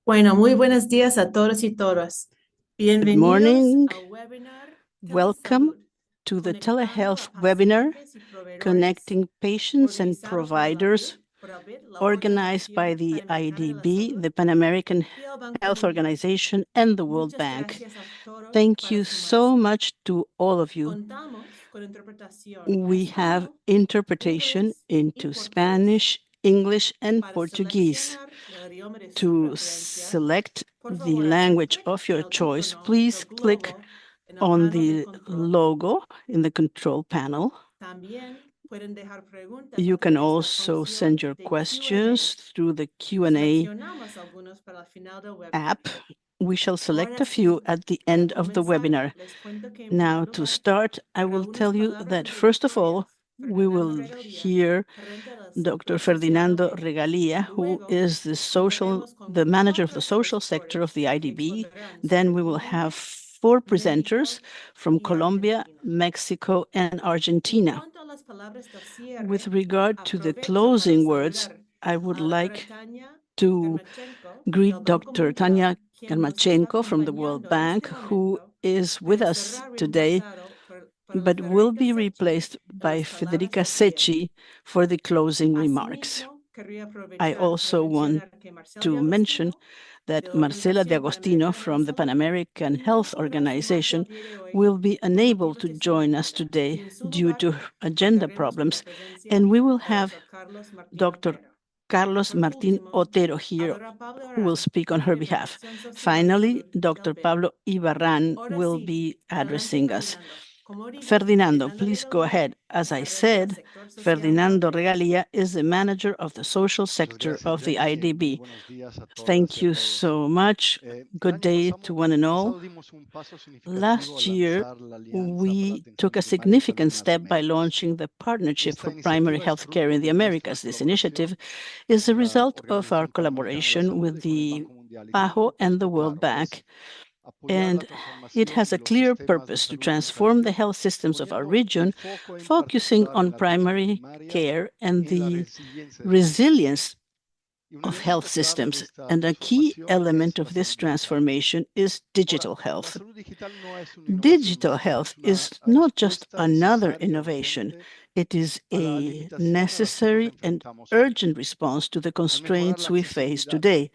Bueno, muy buenos días a todos y todas. Good Bienvenidos morning. al webinar Welcome Telesalud, to the conectando Telehealth a webinar, pacientes y proveedores, Connecting Patients and organizado por la Providers, la organized by the Organización Panamericana de la IDB, Salud the Pan American y el Banco Health Mundial. Organization, and the World Muchas Bank. gracias a todos Thank para you sumarse. so much to all of you. Contamos con interpretación a We have español, interpretation inglés y into portugués. Spanish, English, and Para Portuguese. seleccionar el idioma de su To preferencia, select por the favor, haga language clic of your en el choice, icono please del click globo en el on panel de the control. logo in the control panel. También pueden dejar preguntas You a can través de la also función send your de questions Q&A. through the Q&A Seleccionamos algunos para el final del webinar. app. We shall select Ahora a few sí, at the para end of the comenzar, webinar. les cuento que en Now, primer to lugar, start, I will algunas tell you palabras that del first of director all, we Fernando will Regalía, hear gerente del Dr. sector Ferdinando social de ADB. Regalia, who Luego, is the manager of the social sector of the IDB. Then we will have four presenters from Colombia, Mexico, and Argentina. With regard to the closing words, I would like to greet Dr. Tanya Germachenko from the World Bank, who is with us today, but will be replaced by Federica Secchi for the closing remarks. I also want to mention that Marcela de Agostino from the Pan American Health Organization will be unable to join us today due to agenda problems, and we will have Dr. Carlos Martín Otero here, who will speak on her behalf. Finally, Dr. Pablo Ibarran will be addressing us. Ferdinando, please go ahead. As I said, Ferdinando Regalia is the manager of the social sector of the IDB. Thank you so much. Good day to one and all. Last year, we took a significant step by launching the Partnership for Primary Health Care in the Americas. This initiative is a result of our collaboration with the PAHO and the World Bank, and it has a clear purpose to transform the health systems of our region, focusing on primary care and the resilience of health systems. And a key element of this transformation is digital health. Digital health is not just another innovation. It is a necessary and urgent response to the constraints we face today.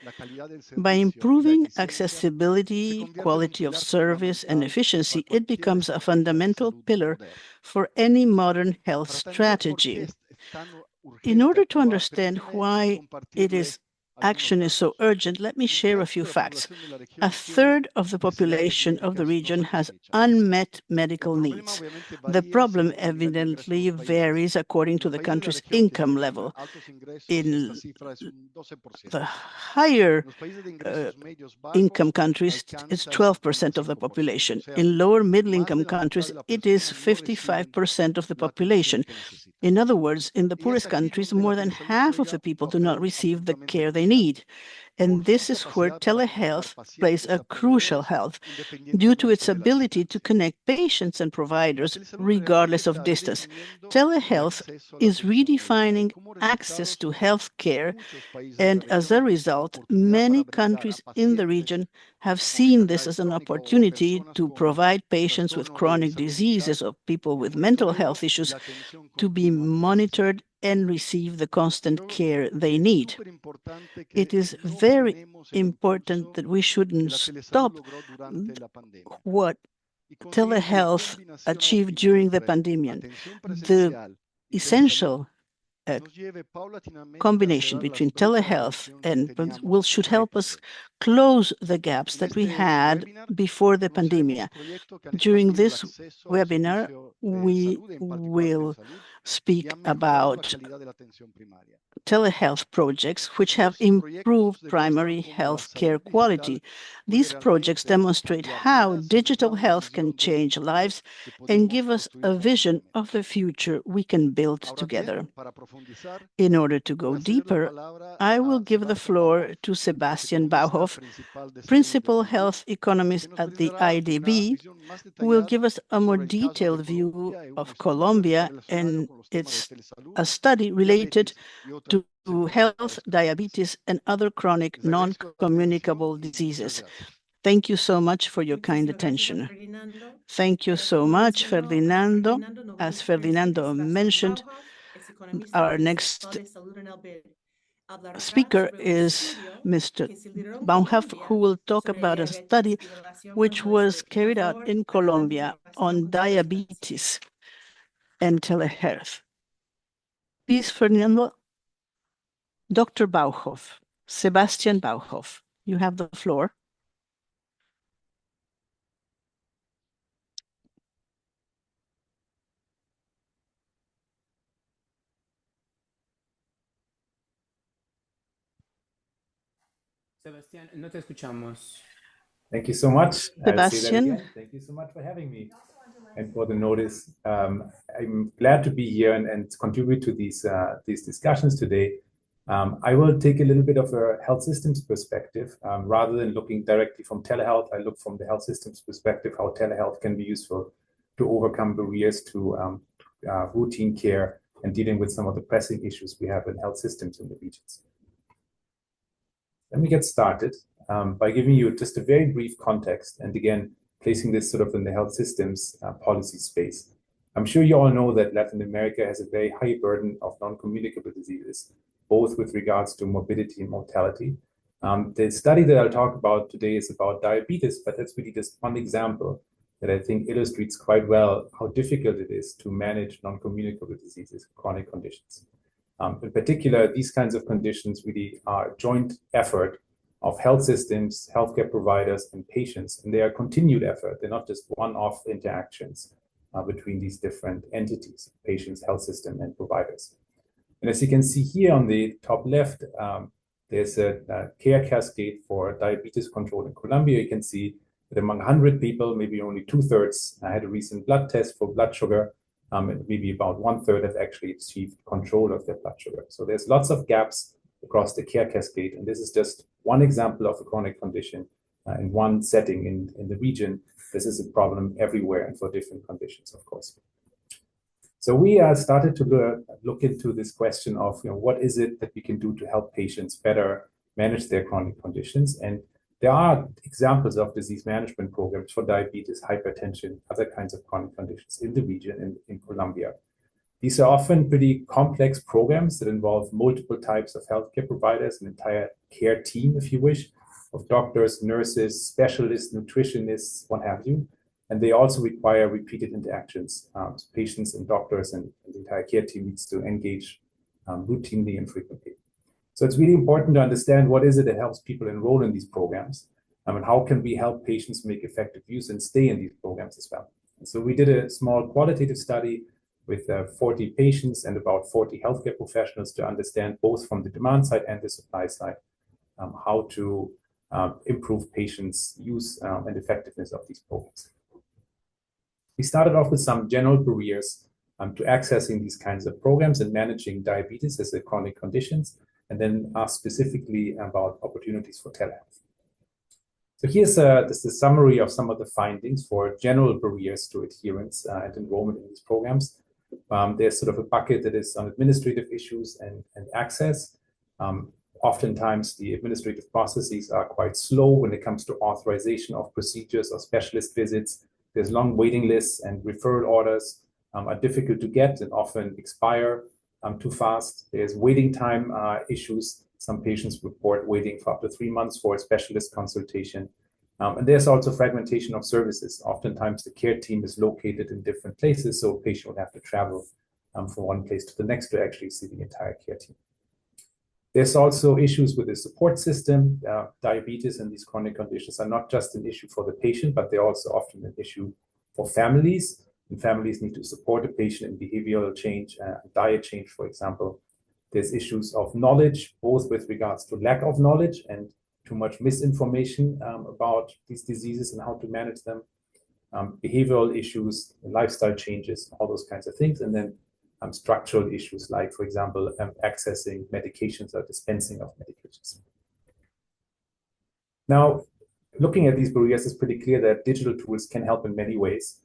By improving accessibility, quality of service, and efficiency, it becomes a fundamental pillar for any modern health strategy. In order to understand why action is so urgent, let me share a few facts. A third of the population of the region has unmet medical needs. The problem evidently varies according to the country's income level. In the higher income countries, it's 12% of the population. In lower middle-income countries, it is 55% of the population. In other words, in the poorest countries, more than half of the people do not receive the care they need. And this is where telehealth plays a crucial role due to its ability to connect patients and providers regardless of distance. Telehealth is redefining access to health care, and as a result, many countries in the region have seen this as an opportunity to provide patients with chronic diseases or people with mental health issues to be monitored and receive the constant care they need. It is very important that we shouldn't stop what telehealth achieved during the pandemic. The essential combination between telehealth and should help us close the gaps that we had before the pandemic. During this webinar, we will speak about telehealth projects which have improved primary health care quality. These projects demonstrate how digital health can change lives and give us a vision of the future we can build together. In order to go deeper, I will give the floor to Sebastian Bauhoff, Principal Health Economist at the IDB, who will give us a more detailed view of Colombia and a study related to health, diabetes, and other chronic non-communicable diseases. Thank you so much for your kind attention. Thank you so much, Ferdinando. As Ferdinando mentioned, our next speaker is Mr. Bauhoff, who will talk about a study which was carried out in Colombia on diabetes and telehealth. Please, Fernando. Dr. Bauhoff, Sebastian Bauhoff, you have the floor. Sebastián, no te escuchamos. Thank you so much. Sebastian. Thank you so much for having me and for the notice. I'm glad to be here and contribute to these discussions today. I will take a little bit of a health systems perspective. Rather than looking directly from telehealth, I look from the health systems perspective, how telehealth can be useful to overcome barriers to routine care and dealing with some of the pressing issues we have in health systems in the regions. Let me get started by giving you just a very brief context, and again, placing this sort of in the health systems policy space. I'm sure you all know that Latin America has a very high burden of non-communicable diseases, both with regards to morbidity and mortality. The study that I'll talk about today is about diabetes, but that's really just one example that I think illustrates quite well how difficult it is to manage non-communicable diseases, chronic conditions. In particular, these kinds of conditions really are a joint effort of health systems, healthcare providers, and patients, and they are a continued effort. They're not just one-off interactions between these different entities, patients, health system, and providers. And as you can see here on the top left, there's a care cascade for diabetes control in Colombia. You can see that among 100 people, maybe only 2/3 had a recent blood test for blood sugar, and maybe about 1/3 have actually achieved control of their blood sugar. So there's lots of gaps across the care cascade, and this is just one example of a chronic condition in one setting in the region. This is a problem everywhere and for different conditions, of course. So we started to look into this question of, what is it that we can do to help patients better manage their chronic conditions? And there are examples of disease management programs for diabetes, hypertension, other kinds of chronic conditions in the region in Colombia. These are often pretty complex programs that involve multiple types of healthcare providers, an entire care team, if you wish, of doctors, nurses, specialists, nutritionists, what have you. And they also require repeated interactions. So patients and doctors and the entire care team needs to engage routinely and frequently. So it's really important to understand what is it that helps people enroll in these programs, and how can we help patients make effective use and stay in these programs as well. And so we did a small qualitative study with 40 patients and about 40 healthcare professionals to understand both from the demand side and the supply side how to improve patients' use and effectiveness of these programs. We started off with some general barriers to accessing these kinds of programs and managing diabetes as a chronic conditions, and then asked specifically about opportunities for telehealth. So here's just a summary of some of the findings for general barriers to adherence and enrollment in these programs. There's sort of a bucket that is on administrative issues and access. Oftentimes, the administrative processes are quite slow when it comes to authorization of procedures or specialist visits. There's long waiting lists, and referral orders are difficult to get and often expire too fast. There's waiting time issues. Some patients report waiting for up to 3 months for a specialist consultation. And there's also fragmentation of services. Oftentimes, the care team is located in different places, so a patient would have to travel from one place to the next to actually see the entire care team. There's also issues with the support system. Diabetes and these chronic conditions are not just an issue for the patient, but they're also often an issue for families. and families need to support the patient in behavioral change, diet change, for example. There's issues of knowledge, both with regards to lack of knowledge and too much misinformation about these diseases and how to manage them. Behavioral issues, lifestyle changes, all those kinds of things. And then structural issues like, for example, accessing medications or dispensing of medications. Now, looking at these barriers, it's pretty clear that digital tools can help in many ways,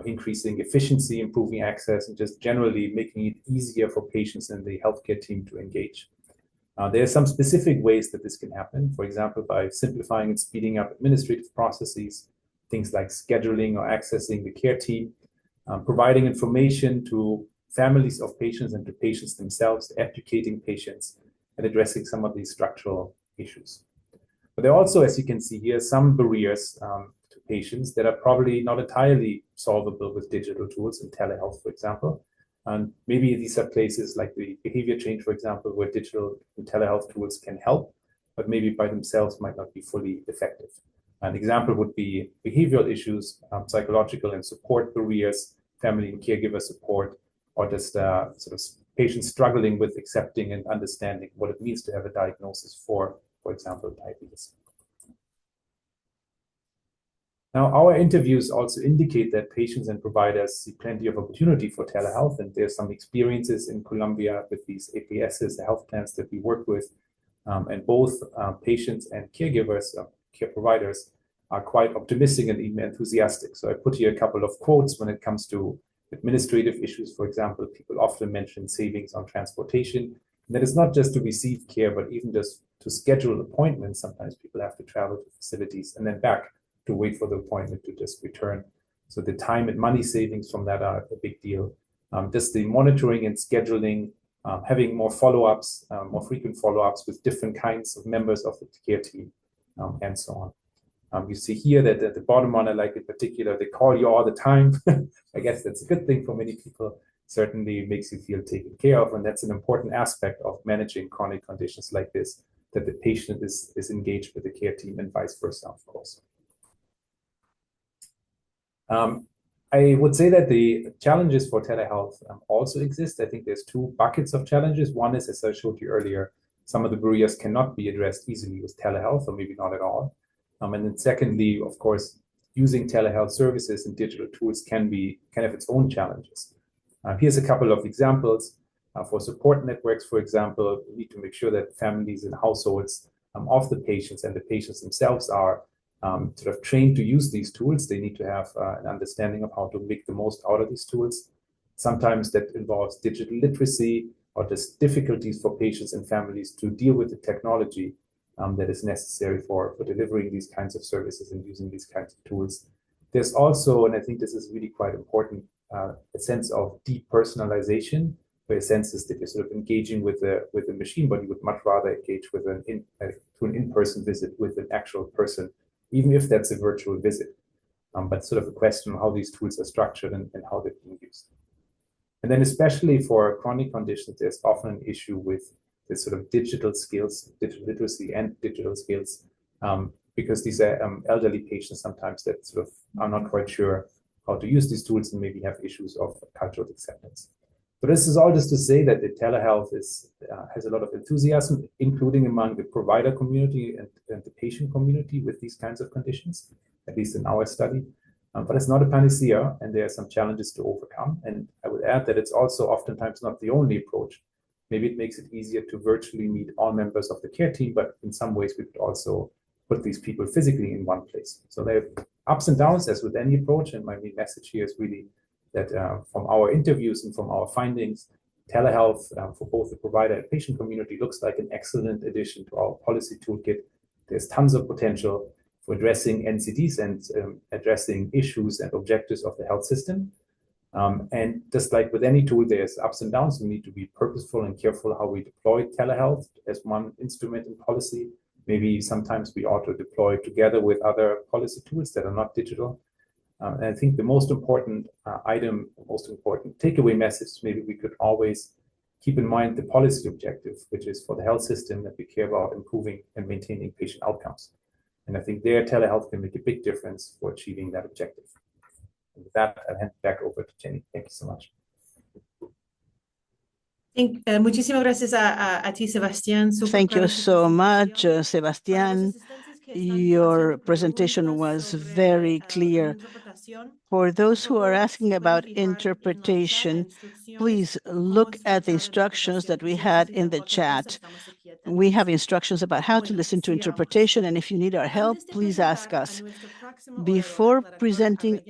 increasing efficiency, improving access, and just generally making it easier for patients and the healthcare team to engage. There are some specific ways that this can happen, for example, by simplifying and speeding up administrative processes, things like scheduling or accessing the care team, providing information to families of patients and to patients themselves, educating patients, and addressing some of these structural issues. But there are also, as you can see here, some barriers to patients that are probably not entirely solvable with digital tools in telehealth, for example. And maybe these are places like the behavior change, for example, where digital and telehealth tools can help, but maybe by themselves might not be fully effective. An example would be behavioral issues, psychological and support barriers, family and caregiver support, or just sort of patients struggling with accepting and understanding what it means to have a diagnosis for example, diabetes. Now, our interviews also indicate that patients and providers see plenty of opportunity for telehealth, and there's some experiences in Colombia with these APSs, the health plans that we work with, and both patients and caregivers, care providers, are quite optimistic and even enthusiastic. So I put here a couple of quotes when it comes to administrative issues. For example, people often mention savings on transportation. And that is not just to receive care, but even just to schedule appointments. Sometimes people have to travel to facilities and then back to wait for the appointment to just return. So the time and money savings from that are a big deal. Just the monitoring and scheduling, having more follow-ups, more frequent follow-ups with different kinds of members of the care team, and so on. You see here that at the bottom one, I like in particular, they call you all the time. I guess that's a good thing for many people. Certainly makes you feel taken care of, and that's an important aspect of managing chronic conditions like this, that the patient is engaged with the care team and vice versa, of course. I would say that the challenges for telehealth also exist. I think there's two buckets of challenges. One is, as I showed you earlier, some of the barriers cannot be addressed easily with telehealth, or maybe not at all. And then secondly, of course, using telehealth services and digital tools can have its own challenges. Here's a couple of examples. For support networks, for example, we need to make sure that families and households of the patients and the patients themselves are sort of trained to use these tools. They need to have an understanding of how to make the most out of these tools. Sometimes that involves digital literacy or just difficulties for patients and families to deal with the technology that is necessary for delivering these kinds of services and using these kinds of tools. There's also, and I think this is really quite important, a sense of depersonalization, where a sense is that you're sort of engaging with a machine, but you would much rather engage with an in-person visit with an actual person, even if that's a virtual visit. But sort of a question of how these tools are structured and how they're being used. And then especially for chronic conditions, there's often an issue with this sort of digital skills, digital literacy and digital skills, because these are elderly patients sometimes that sort of are not quite sure how to use these tools and maybe have issues of cultural acceptance. But this is all just to say that the telehealth has a lot of enthusiasm, including among the provider community and the patient community with these kinds of conditions, at least in our study. But it's not a panacea, and there are some challenges to overcome. And I would add that it's also oftentimes not the only approach. Maybe it makes it easier to virtually meet all members of the care team, but in some ways we could also put these people physically in one place. So there are ups and downs, as with any approach, and my main message here is really that from our interviews and from our findings, telehealth for both the provider and patient community looks like an excellent addition to our policy toolkit. There's tons of potential for addressing NCDs and addressing issues and objectives of the health system. And just like with any tool, there's ups and downs. We need to be purposeful and careful how we deploy telehealth as one instrument in policy. Maybe sometimes we ought to deploy together with other policy tools that are not digital. And I think the most important most important takeaway message, maybe we could always keep in mind the policy objective, which is for the health system that we care about improving and maintaining patient outcomes. And I think there telehealth can make a big difference for achieving that objective. With that, I'll hand it back over to Jenny. Thank you so much. Muchísimas gracias a ti, Sebastián. Thank you so much, Sebastián. Your presentation was very clear. For those who are asking about interpretation, please look at the instructions that we had in the chat. We have instructions about how to listen to interpretation, and if you need our help, please ask us. Before presenting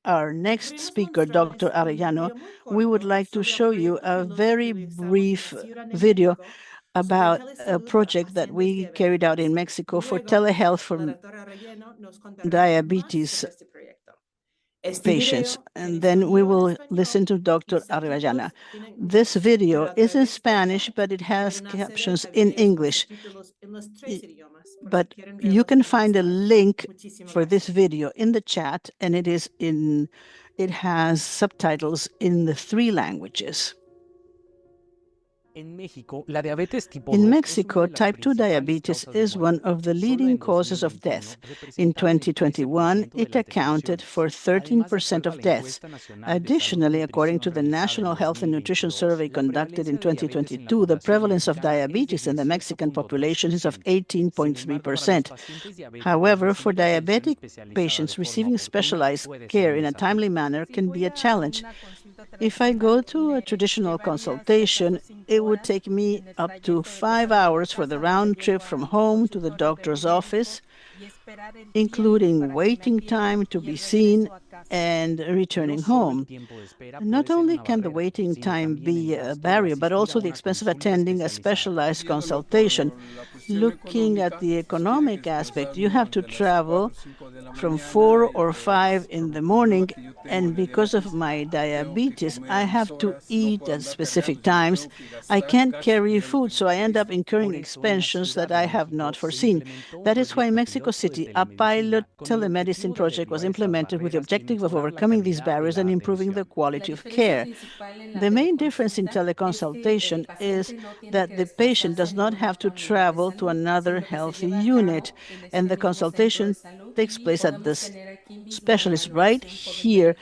our next speaker, Dr. Arellano, we would like to show you a very brief video about a project that we carried out in Mexico for telehealth for diabetes patients. And then we will listen to Dr. Arellano. This video is in Spanish, but it has captions in English. But you can find a link for this video in the chat, and it has subtitles in the 3 languages. In Mexico, type 2 diabetes is one of the leading causes of death. In 2021, it accounted for 13% of deaths. Additionally, according to the National Health and Nutrition Survey conducted in 2022, the prevalence of diabetes in the Mexican population is of 18.3%. However, for diabetic patients, receiving specialized care in a timely manner can be a challenge. If I go to a traditional consultation, it would take me up to 5 hours for the round trip from home to the doctor's office, including waiting time to be seen and returning home. Not only can the waiting time be a barrier, but also the expense of attending a specialized consultation. Looking at the economic aspect, you have to travel from 4 or 5 in the morning, and because of my diabetes, I have to eat at specific times. I can't carry food, so I end up incurring expenses that I have not foreseen. That is why in Mexico City, a pilot telemedicine project was implemented with the objective of overcoming these barriers and improving the quality of care. The main difference in teleconsultation is that the patient does not have to travel to another health unit, and the consultation takes place at the specialist right here,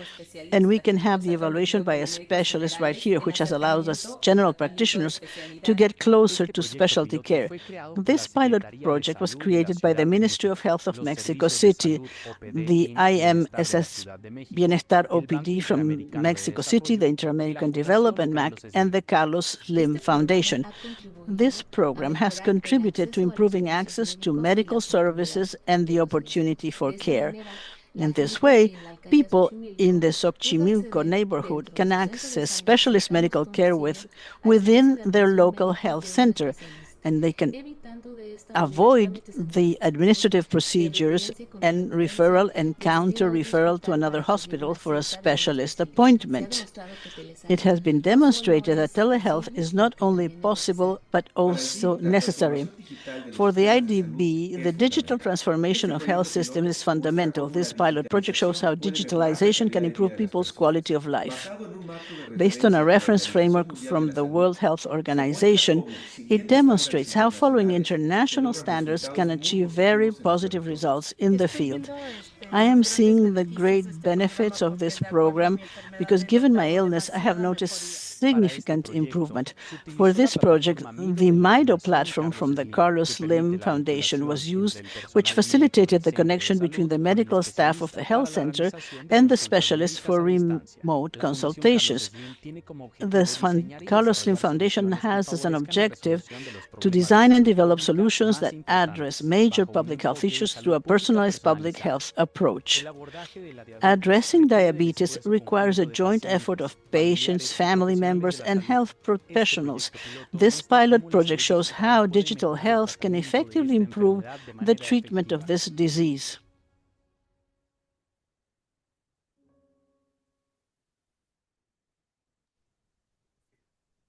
and we can have the evaluation by a specialist right here, which has allowed us general practitioners to get closer to specialty care. This pilot project was created by the Ministry of Health of Mexico City, the IMSS Bienestar OPD from Mexico City, the Inter-American Development Bank, and the Carlos Slim Foundation. This program has contributed to improving access to medical services and the opportunity for care. In this way, people in the Xochimilco neighborhood can access specialist medical care within their local health center, and they can avoid the administrative procedures and referral and counter-referral to another hospital for a specialist appointment. It has been demonstrated that telehealth is not only possible, but also necessary. For the IDB, the digital transformation of health systems is fundamental. This pilot project shows how digitalization can improve people's quality of life. Based on a reference framework from the World Health Organization, it demonstrates how following international standards can achieve very positive results in the field. I am seeing the great benefits of this program because, given my illness, I have noticed significant improvement. For this project, the MIDO platform from the Carlos Slim Foundation was used, which facilitated the connection between the medical staff of the health center and the specialists for remote consultations. The Carlos Slim Foundation has as an objective to design and develop solutions that address major public health issues through a personalized public health approach. Addressing diabetes requires a joint effort of patients, family members, and health professionals. This pilot project shows how digital health can effectively improve the treatment of this disease.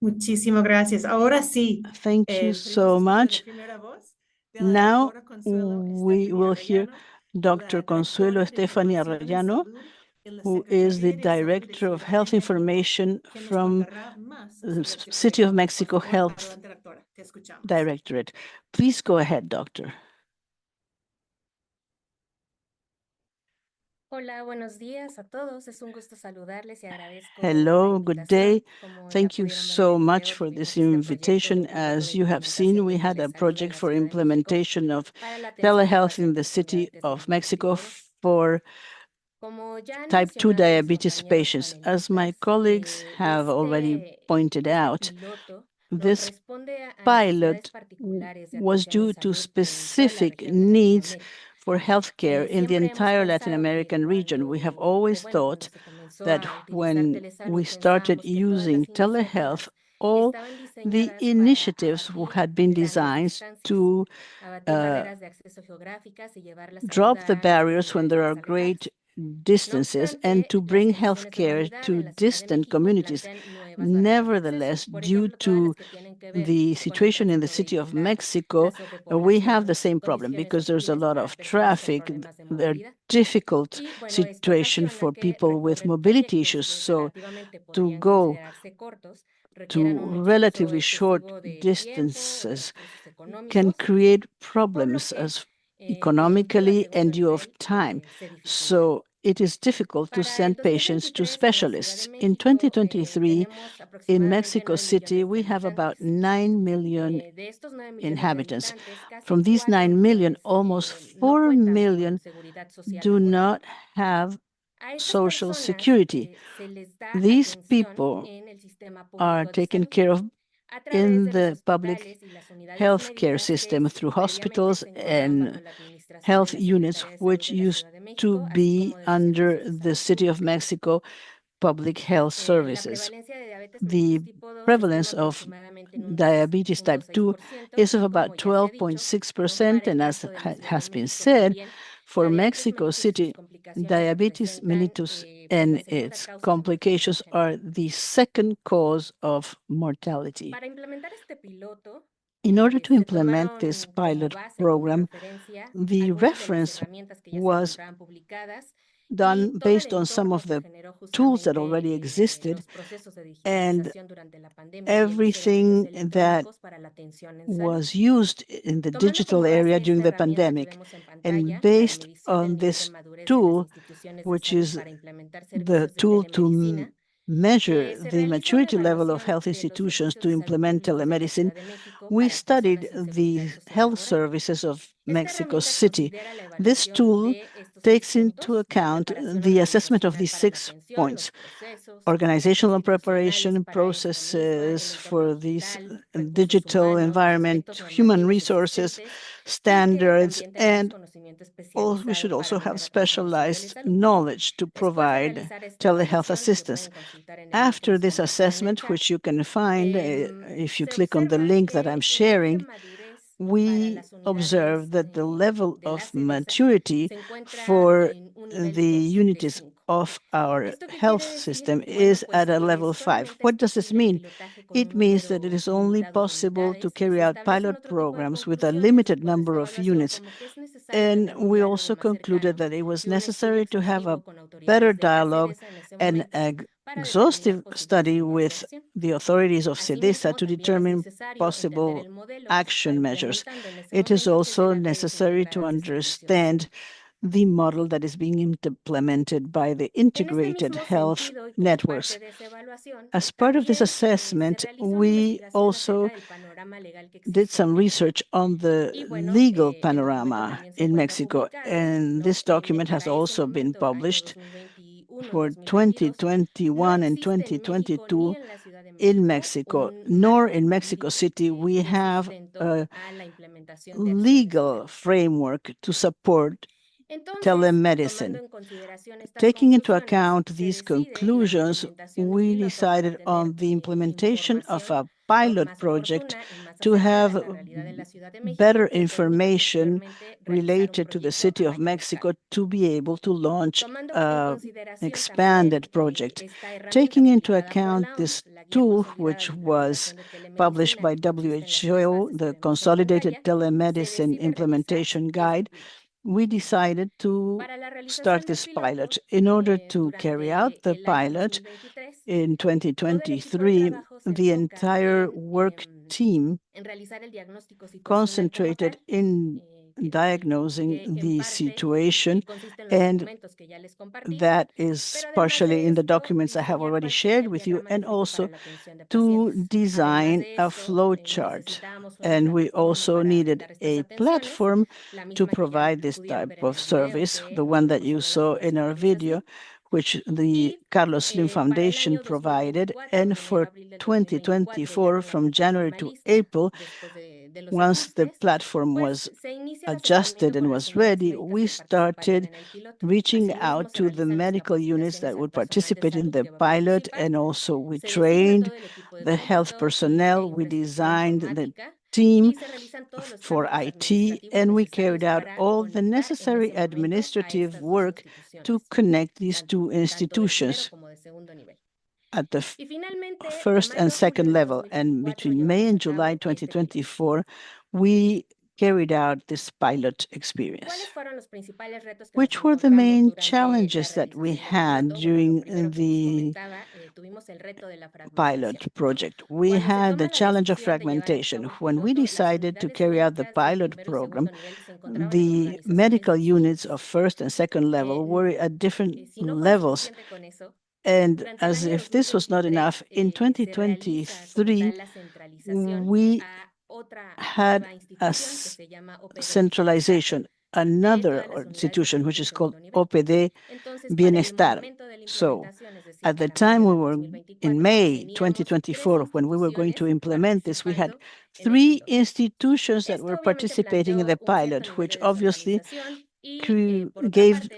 Muchísimas gracias. Ahora sí. Thank you so much. Now we will hear Dr. Consuelo Estefany Arellano, who is the Director of Health Information from the City of Mexico Health Directorate. Please go ahead, Doctor. Hola, buenos días a todos. Es un gusto saludarles y agradezco la Hello, good day. invitación. Como ya Thank you pudieron ver en so el much video, for this tuvimos este proyecto de invitation. piloto As de you have seen, implementación we de had a telesanidad en project la for Ciudad de México implementation of para la atención de telehealth in the pacientes con city diabetes of mellitus tipo Mexico 2. for Como ya han type 2 mencionado mis diabetes compañeros patients. As my panelistas, colleagues have already pointed out, piloto this responde a necesidades pilot particulares de was atención en due to salud en toda la specific región de needs Latinoamérica. for healthcare in the Siempre hemos entire Latin pensado que American region. We have always cuando thought se comenzó that a utilizar when we telesalud, started pensábamos que todas using las telehealth, iniciativas all estaban the diseñadas para initiatives abatir had been grandes designed distancias, to abatir barreras de acceso geográficas y llevar la salud drop the a las barriers when comunidades there are más great alejadas. No distances and obstante, to las bring condiciones de healthcare movilidad to en la Ciudad de distant México communities. plantean nuevas barreras de acceso. Nevertheless, Por due ejemplo, todas to las que tienen que ver the con el situation in the tráfico city of vehicular, Mexico, la we have sobrepoblación, the same problem condiciones because there's a hostiles lot para of personas con traffic. problemas de They're movilidad. difficult Y bueno, esto situation ocasiona for que people with recorrer mobility trayectos issues. que So relativamente to podrían go considerarse cortos requieran to un esfuerzo relatively short excesivo de tiempo, distances recursos can económicos, create por lo problems que as emitió a economically and segundo due of nivel time. se dificulta. So it is difficult to Para el send patients to 2023 en la Ciudad de specialists. In México 2023, tenemos in aproximadamente Mexico 9 City, millones de we have about habitantes. 9 million De estos 9 millones de inhabitants. habitantes, casi From these 4 9 million, millones almost no 4 cuentan con million seguridad social do laboral. not have A estas social personas security. se les da These atención people en el sistema are público de taken salud care of a través in de los the public hospitales y las unidades healthcare médicas que system through previamente hospitals se encontraban bajo and la administración de health la units, Secretaría de Salud which de la used Ciudad de to México, así be como de los under servicios de the salud City of pública. Mexico public health La services. prevalencia de diabetes The mellitus tipo 2 se estima prevalence of aproximadamente en un diabetes type 2 10.6% is of y como about ya se ha dicho, no para 12.6%. el And as caso de la Ciudad de has been México said, también, for la diabetes Mexico mellitus y sus City, complicaciones se diabetes presentan mellitus pues la and segunda its causa de muerte en complications are Argentina. the second cause of mortality. Para implementar este piloto, In order to se implement this tomaron como pilot base, como program, referencia, the algunas de las reference herramientas que ya se was encontraban publicadas y done todo el based on some entorno of que the generó tools that justamente already existed los procesos de and digitalización durante la pandemia y el uso de medios everything that electrónicos para la atención en salud. was used in the Tomando digital como area base esta during the herramienta que pandemic. vemos en And pantalla para based medición del on nivel de this madurez de las tool, instituciones de which salud is para implementar the servicios de tool to telemedicina, measure se the realiza una maturity level of evaluación health de los institutions servicios to de salud implement públicos de la telemedicine. Ciudad de México We para studied personas sin seguridad the social health laboral. services of Esta Mexico herramienta City. considera la This evaluación tool de estos 6 takes into puntos, la account preparación the assessment of organizacional these para la 6 atención, los points: procesos organizational institucionales preparation para esta misma, el processes entorno for these digital, recursos digital humanos, los environment, aspectos human normativos resources, existentes y que standards, también tengamos and conocimiento we should especializado para also have brindar atención de servicios de specialized salud. knowledge to Después de provide realizar esta telehealth evaluación, que assistance. pueden consultar en el link que After les this compartiré en el assessment, chat, which you can find if you se click on the observa link that I'm que el nivel de sharing, madurez para we las observe unidades that the level de la of CEDESA maturity se encuentra for en un nivel the 2 de units 5. of our ¿Esto qué health quiere decir? system Bueno, is pues at a que level 5. solamente es What does this posible el mean? pilotaje con It un means that it número is only limitado de possible to unidades y carry se out establecen pilot otro tipo de programs with a conclusiones limited después de esta number of evaluación, units. como que es necesario And tener un we diálogo also más concluded cercano that it was y un estudio necessary to have a exhaustivo con better autoridades de la dialogue CEDESA en ese and momento para determinar exhaustive posibles study líneas de with acción. the authorities of SEDESA Asimismo, to también es determine necesario entender possible el modelo que se está action measures. implementando en ese It is momento, que es de also las redes necessary to integradas de servicio de salud. understand the model that is being implemented by the En este integrated mismo health sentido y como parte networks. de esa evaluación, As part of this también se assessment, realiza una we investigación acerca also del panorama legal que did existe en some México. research on the Y bueno, legal el documento panorama también se in encuentra Mexico, publicado, and ¿no? this document has Para ese also been momento, año published 2021 y for 2022, no 2021 and existe en México ni 2022 en la Ciudad de in México Mexico, un nor marco in Mexico jurídico City. We de have sustento a a la implementación de acciones en legal salud. framework to support Entonces, tomando telemedicine. en consideración estas Taking into conclusiones, account se these decide la conclusions, implementación de un we piloto para decided obtener on the implementation of información a pilot más project oportuna y más to acertada a have la realidad en la Ciudad de better México que permita information posteriormente realizar un related to the proyecto a city of mayor Mexico escala. to be able to launch Tomando en an consideración también expanded project. esta herramienta Taking into publicada por account la this OMS, la Guía tool, Consolidada which de was Implementación de published Telemedicina, by que existe en las 3 WHO, fases que the vemos en Consolidated pantalla, se Telemedicine decide realizar Implementation este Guide, piloto. we decided to Para la start realización del this pilot. piloto, In order to carry out durante the el año pilot 2023, in todo el equipo de 2023, trabajo se the enfoca entire work team en realizar el diagnóstico situacional como concentrated tal, in diagnosing the situation, and that is partially in the documents I have already shared with you, and also to design a flow chart. And we also needed a platform to provide this type of service, the one that you saw in our video, which the Carlos Slim Foundation provided. And for 2024, from January to April, once the platform was adjusted and was ready, we started reaching out to the medical units that would participate in the pilot, and also we trained the health personnel, we designed the team for IT, and we carried out all the necessary administrative work to connect these two institutions at the first and second level. And between May and July 2024, we carried out this pilot experience. Which were the main challenges that we had during the pilot project? We had the challenge of fragmentation. When we decided to carry out the pilot program, the medical units of first and second level were at different levels. And as if this was not enough, in 2023, we had a centralization, another institution, which is called OPD Bienestar. So at the time we were in May 2024, when we were going to implement this, we had 3 institutions that were participating in the pilot, which obviously gave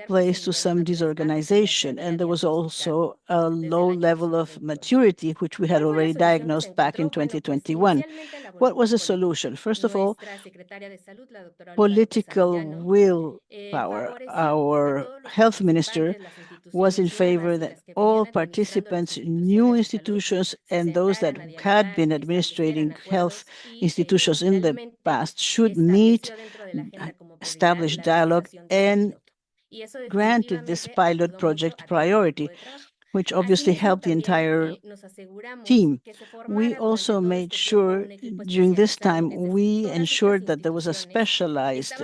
place to some disorganization. And there was also a low level of maturity, which we had already diagnosed back in 2021. What was the solution? First of all, political willpower. Our health minister was in favor that all participants, new institutions, and those that had been administrating health institutions in the past should meet, establish dialogue, and granted this pilot project priority, which obviously helped the entire team. We also made sure during this time, we ensured that there was a specialized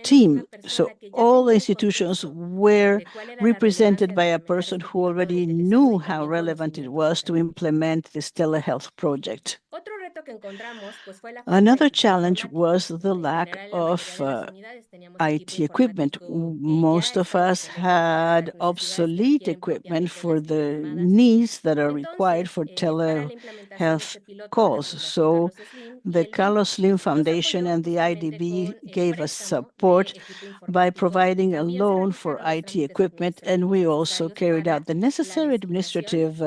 team. So all institutions were represented by a person who already knew how relevant it was to implement this telehealth project. Another challenge was the lack of IT equipment. Most of us had obsolete equipment for the needs that are required for telehealth calls. So the Carlos Slim Foundation and the IDB gave us support by providing a loan for IT equipment, and we also carried out the necessary administrative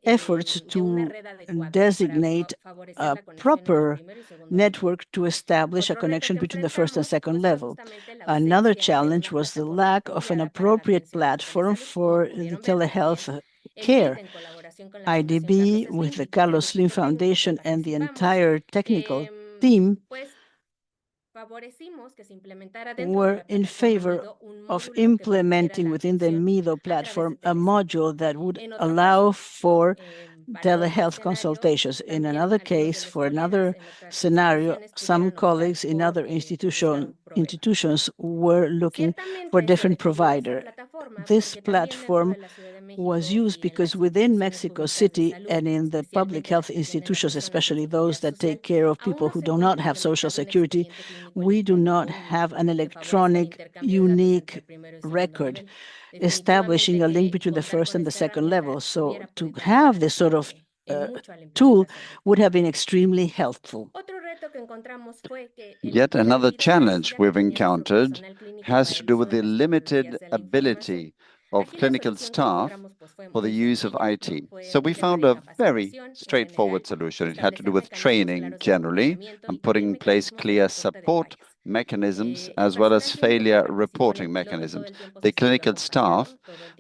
efforts to designate a proper network to establish a connection between the first and second level. Another challenge was the lack of an appropriate platform for the telehealth care. IDB, with the Carlos Slim Foundation and the entire technical team, were in favor of implementing within the MIDO platform a module that would allow for telehealth consultations. In another case, for another scenario, some colleagues in other institutions were looking for different provider. This platform was used because within Mexico City and in the public health institutions, especially those that take care of people who do not have Social Security, we do not have an electronic, unique record establishing a link between the first and the second level. So to have this sort of tool would have been extremely helpful. Yet another challenge we've encountered has to do with the limited ability of clinical staff for the use of IT. So we found a very straightforward solution. It had to do with training generally and putting in place clear support mechanisms as well as failure reporting mechanisms. The clinical staff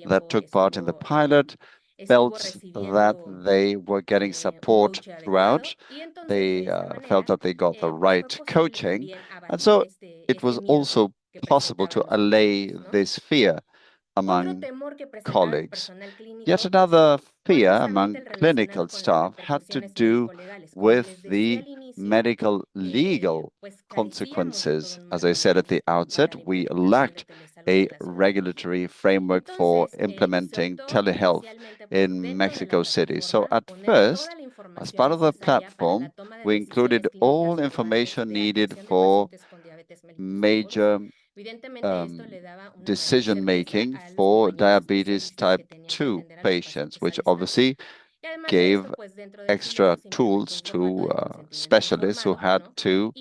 that took part in the pilot felt that they were getting support throughout. They felt that they got the right coaching. And so it was also possible to allay this fear among colleagues. Yet another fear among clinical staff had to do with the medical legal consequences. As I said at the outset, we lacked a regulatory framework for implementing telehealth in Mexico City. So at first, as part of the platform, we included all information needed for major decision-making for diabetes type 2 patients, which obviously gave extra tools to specialists who had to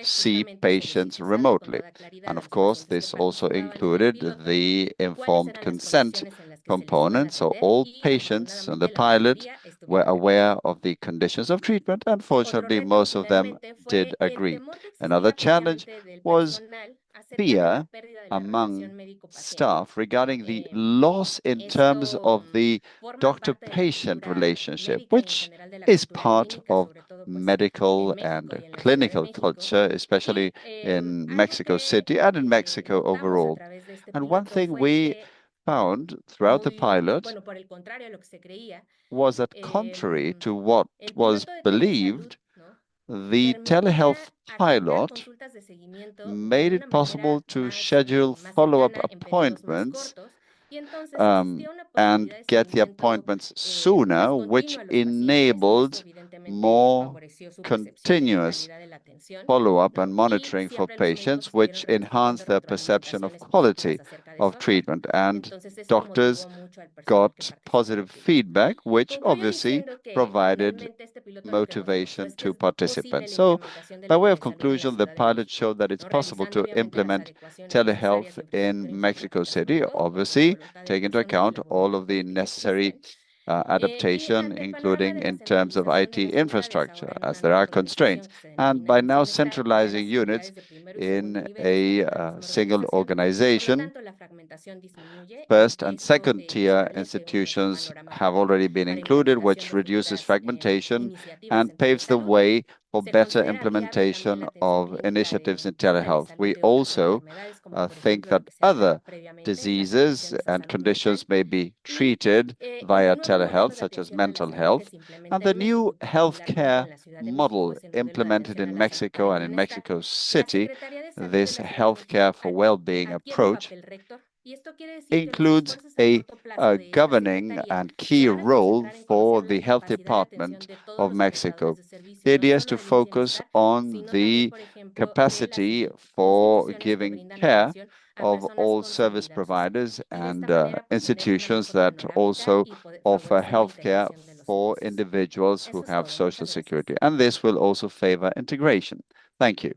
see patients remotely. And of course, this also included the informed consent component. So all patients in the pilot were aware of the conditions of treatment. Unfortunately, most of them did agree. Another challenge was fear among staff regarding the loss in terms of the doctor-patient relationship, which is part of medical and clinical culture, especially in Mexico City and in Mexico overall. And one thing we found throughout the pilot was that contrary to what was believed, the telehealth pilot made it possible to schedule follow-up appointments and get the appointments sooner, which enabled more continuous follow-up and monitoring for patients, which enhanced their perception of quality of treatment. And doctors got positive feedback, which obviously provided motivation to participants. So, by way of conclusion, the pilot showed that it's possible to implement telehealth in Mexico City, obviously, take into account all of the necessary adaptation, including in terms of IT infrastructure, as there are constraints. And by now centralizing units in a single organization, first and second tier institutions have already been included, which reduces fragmentation and paves the way for better implementation of initiatives in telehealth. We also think that other diseases and conditions may be treated via telehealth, such as mental health, and the new healthcare model implemented in Mexico and in Mexico City, this healthcare for well-being approach, includes a governing and key role for the Health Department of Mexico. The idea is to focus on the capacity for giving care of all service providers and institutions that also offer healthcare for individuals who have social security. And this will also favor integration. Thank you.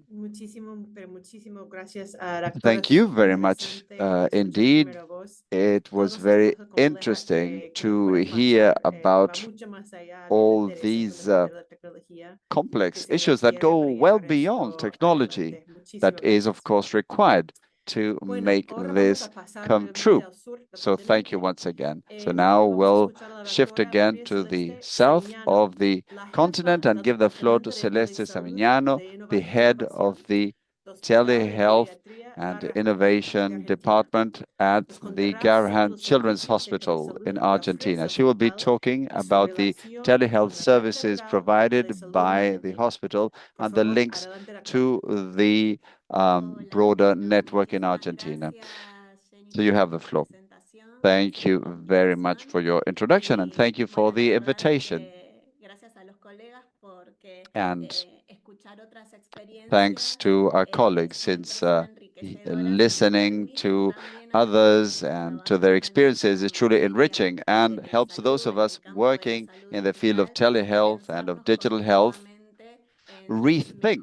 Thank you very much indeed. It was very interesting to hear about all these complex issues that go well beyond technology that is, of course, required to make this come true. So thank you once again. So now we'll shift again to the south of the continent and give the floor to Celeste Savignano, the head of the Telehealth and Innovation Department at the Garrahan Children's Hospital in Argentina. She will be talking about the telehealth services provided by the hospital and the links to the broader network in Argentina. So you have the floor. Thank you very much for your introduction and thank you for the invitation. And thanks to our colleagues, since listening to others and to their experiences is truly enriching and helps those of us working in the field of telehealth and of digital health rethink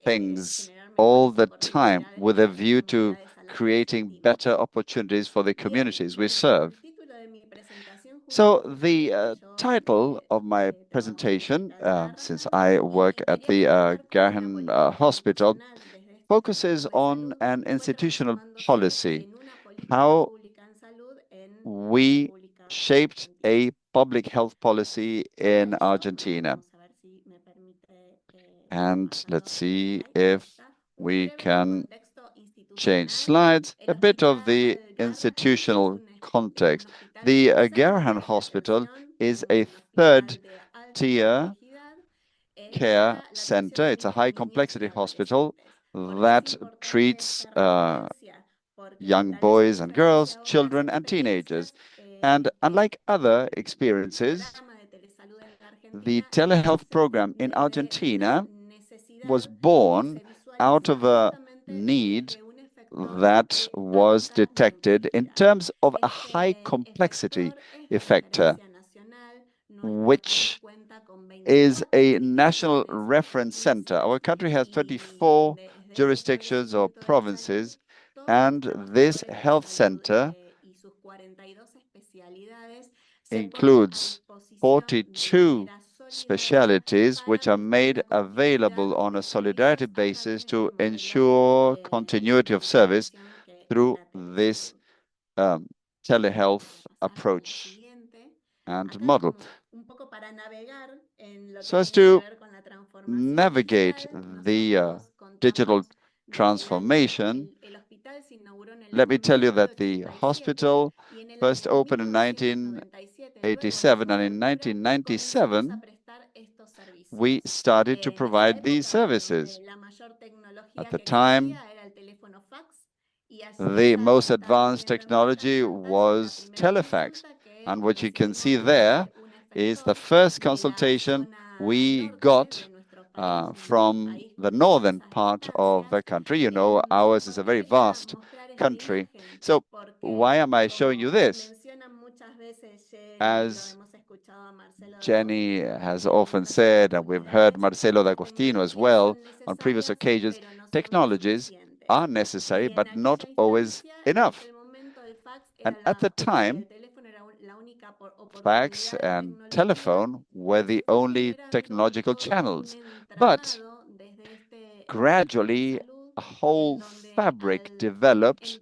things all the time with a view to creating better opportunities for the communities we serve. So the title of my presentation, since I work at the Garrahan Hospital, focuses on an institutional policy, how we shaped a public health policy in Argentina. And let's see if we can change slides. A bit of the institutional context. The Garrahan Hospital is a third tier care center. It's a high complexity hospital that treats young boys and girls, children and teenagers. And unlike other experiences, the telehealth program in Argentina was born out of a need that was detected in terms of a high complexity effector, which is a national reference center. Our country has 24 jurisdictions or provinces, and this health center includes 42 specialities which are made available on a solidarity basis to ensure continuity of service through this telehealth approach and model. So as to navigate the digital transformation, let me tell you that the hospital first opened in 1987, and in 1997, we started to provide these services. At the time, the most advanced technology was telefax. And what you can see there is the first consultation we got from the northern part of the country. You know, ours is a very vast country. So why am I showing you this? As Jenny has often said, and we've heard Marcelo D'Agostino as well on previous occasions, technologies are necessary, but not always enough. And at the time, fax and telephone were the only technological channels. But gradually, a whole fabric developed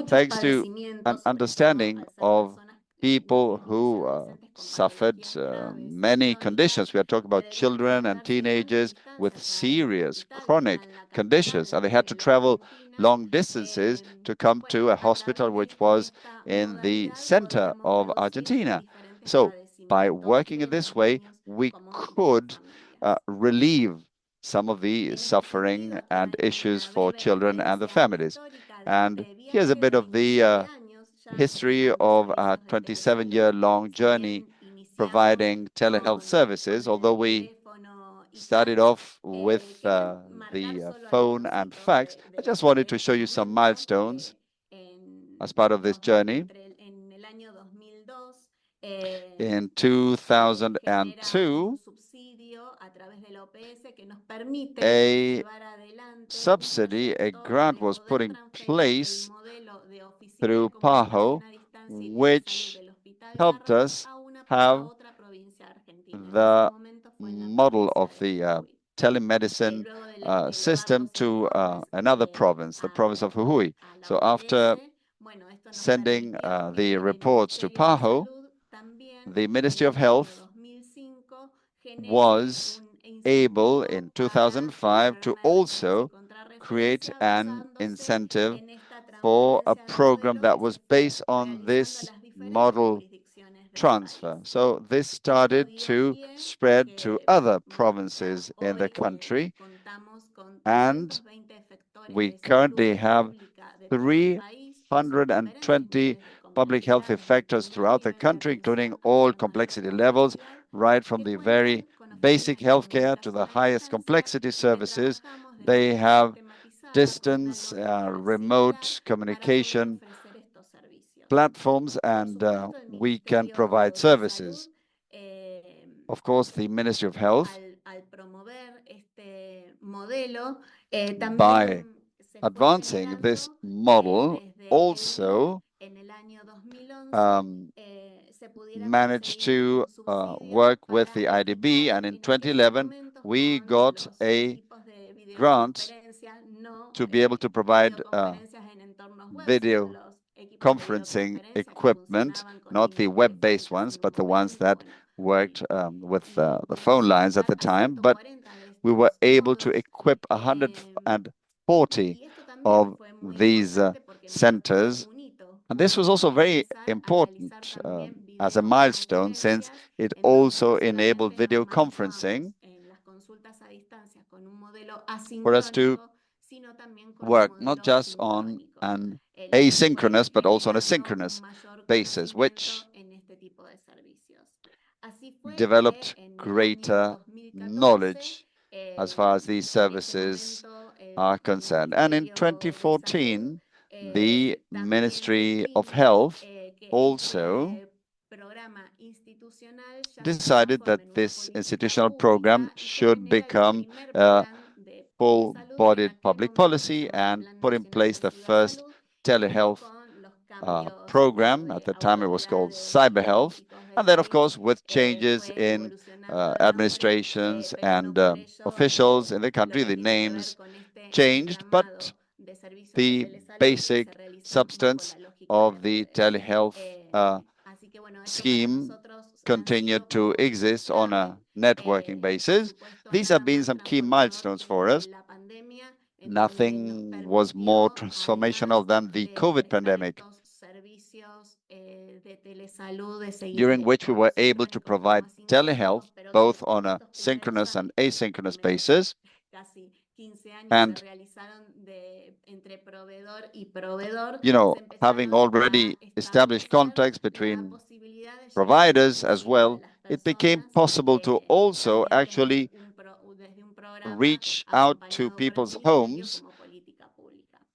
thanks to an understanding of people who suffered many conditions. We are talking about children and teenagers with serious chronic conditions, and they had to travel long distances to come to a hospital which was in the center of Argentina. So by working in this way, we could relieve some of the suffering and issues for children and the families. And here's a bit of the history of a 27-year-long journey providing telehealth services. Although we started off with the phone and fax, I just wanted to show you some milestones as part of this journey. In 2002, a subsidy, a grant was put in place through PAHO, which helped us have the model of the telemedicine system to another province, the province of Jujuy. So after sending the reports to PAHO, the Ministry of Health was able in 2005 to also create an incentive for a program that was based on this model transfer. So this started to spread to other provinces in the country, and we currently have 320 public health effectors throughout the country, including all complexity levels, right from the very basic healthcare to the highest complexity services. They have distance, remote communication platforms, and we can provide services. Of course, the Ministry of Health, by advancing this model, also managed to work with the IDB, and in 2011 we got a grant to be able to provide video conferencing equipment, not the web-based ones, but the ones that worked with the phone lines at the time. But we were able to equip 140 of these centers. And this was also very important as a milestone, since it also enabled video conferencing for us to work not just on an asynchronous, but also on a synchronous basis, which developed greater knowledge as far as these services are concerned. And in 2014, the Ministry of Health also decided that this institutional program should become a full-bodied public policy and put in place the first telehealth program. At the time, it was called cyber health. And then, of course, with changes in administrations and officials in the country, the names changed, but the basic substance of the telehealth scheme continued to exist on a networking basis. These have been some key milestones for us. Nothing was more transformational than the COVID pandemic, during which we were able to provide telehealth both on a synchronous and asynchronous basis. And, having already established contacts between providers as well, it became possible to also actually reach out to people's homes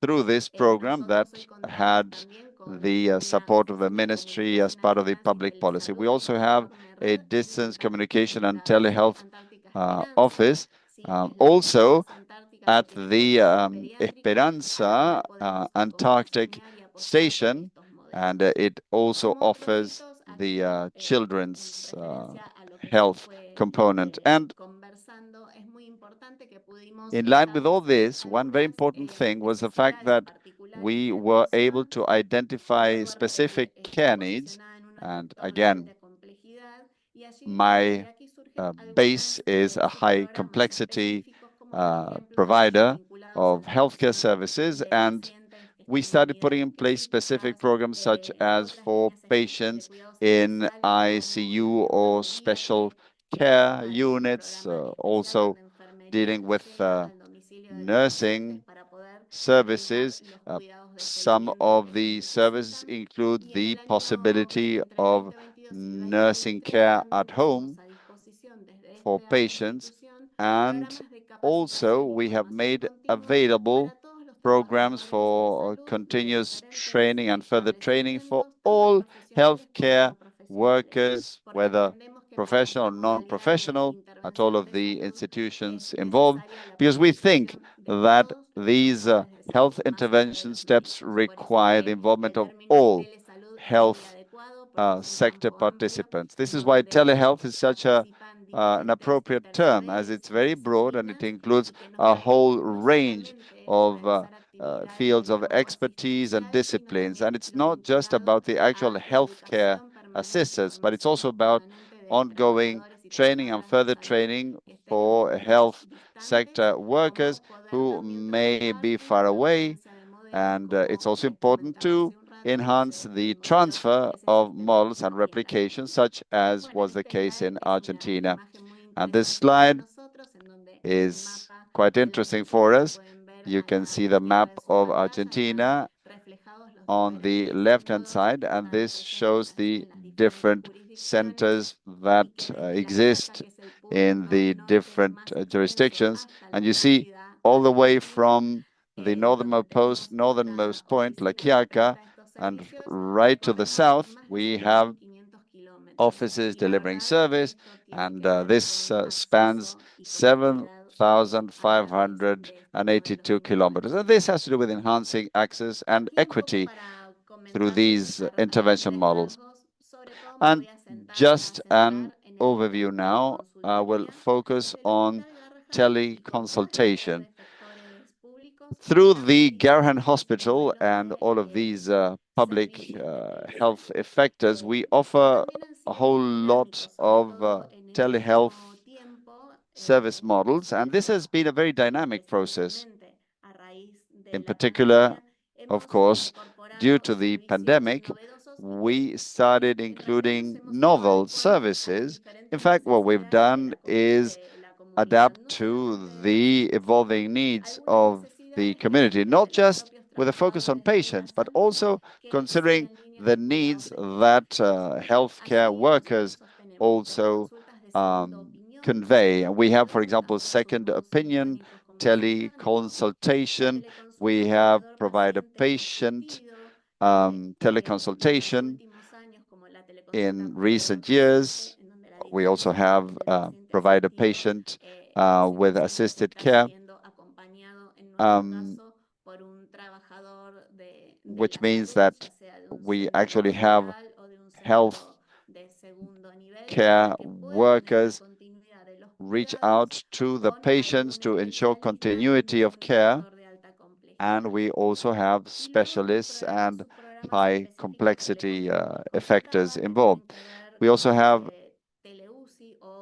through this program that had the support of the ministry as part of the public policy. We also have a distance communication and telehealth office, also at the Esperanza Antarctic Station, and it also offers the children's health component. And in line with all this, one very important thing was the fact that we were able to identify specific care needs. And again, my base is a high complexity provider of healthcare services, and we started putting in place specific programs such as for patients in ICU or special care units, also dealing with nursing services. Some of the services include the possibility of nursing care at home for patients, and also we have made available programs for continuous training and further training for all healthcare workers, whether professional or non-professional, at all of the institutions involved, because we think that these health intervention steps require the involvement of all health sector participants. This is why telehealth is such an appropriate term, as it's very broad and it includes a whole range of fields of expertise and disciplines. And it's not just about the actual healthcare assistance, but it's also about ongoing training and further training for health sector workers who may be far away. And it's also important to enhance the transfer of models and replications, such as was the case in Argentina. And this slide is quite interesting for us. You can see the map of Argentina on the left-hand side, and this shows the different centers that exist in the different jurisdictions. And you see all the way from the northernmost point, La Quiaca, and right to the south, we have offices delivering service, and this spans 7,582 kilometers. And this has to do with enhancing access and equity through these intervention models. And just an overview now, I will focus on teleconsultation. Through the Garrahan Hospital and all of these public health effectors, we offer a whole lot of telehealth service models, and this has been a very dynamic process. In particular, of course, due to the pandemic, we started including novel services. In fact, what we've done is adapt to the evolving needs of the community, not just with a focus on patients, but also considering the needs that healthcare workers also convey. And we have, for example, second opinion, teleconsultation. We have provider patient teleconsultation. In recent years, we also have provider patient with assisted care, which means that we actually have health care workers reach out to the patients to ensure continuity of care. And we also have specialists and high complexity effectors involved. We also have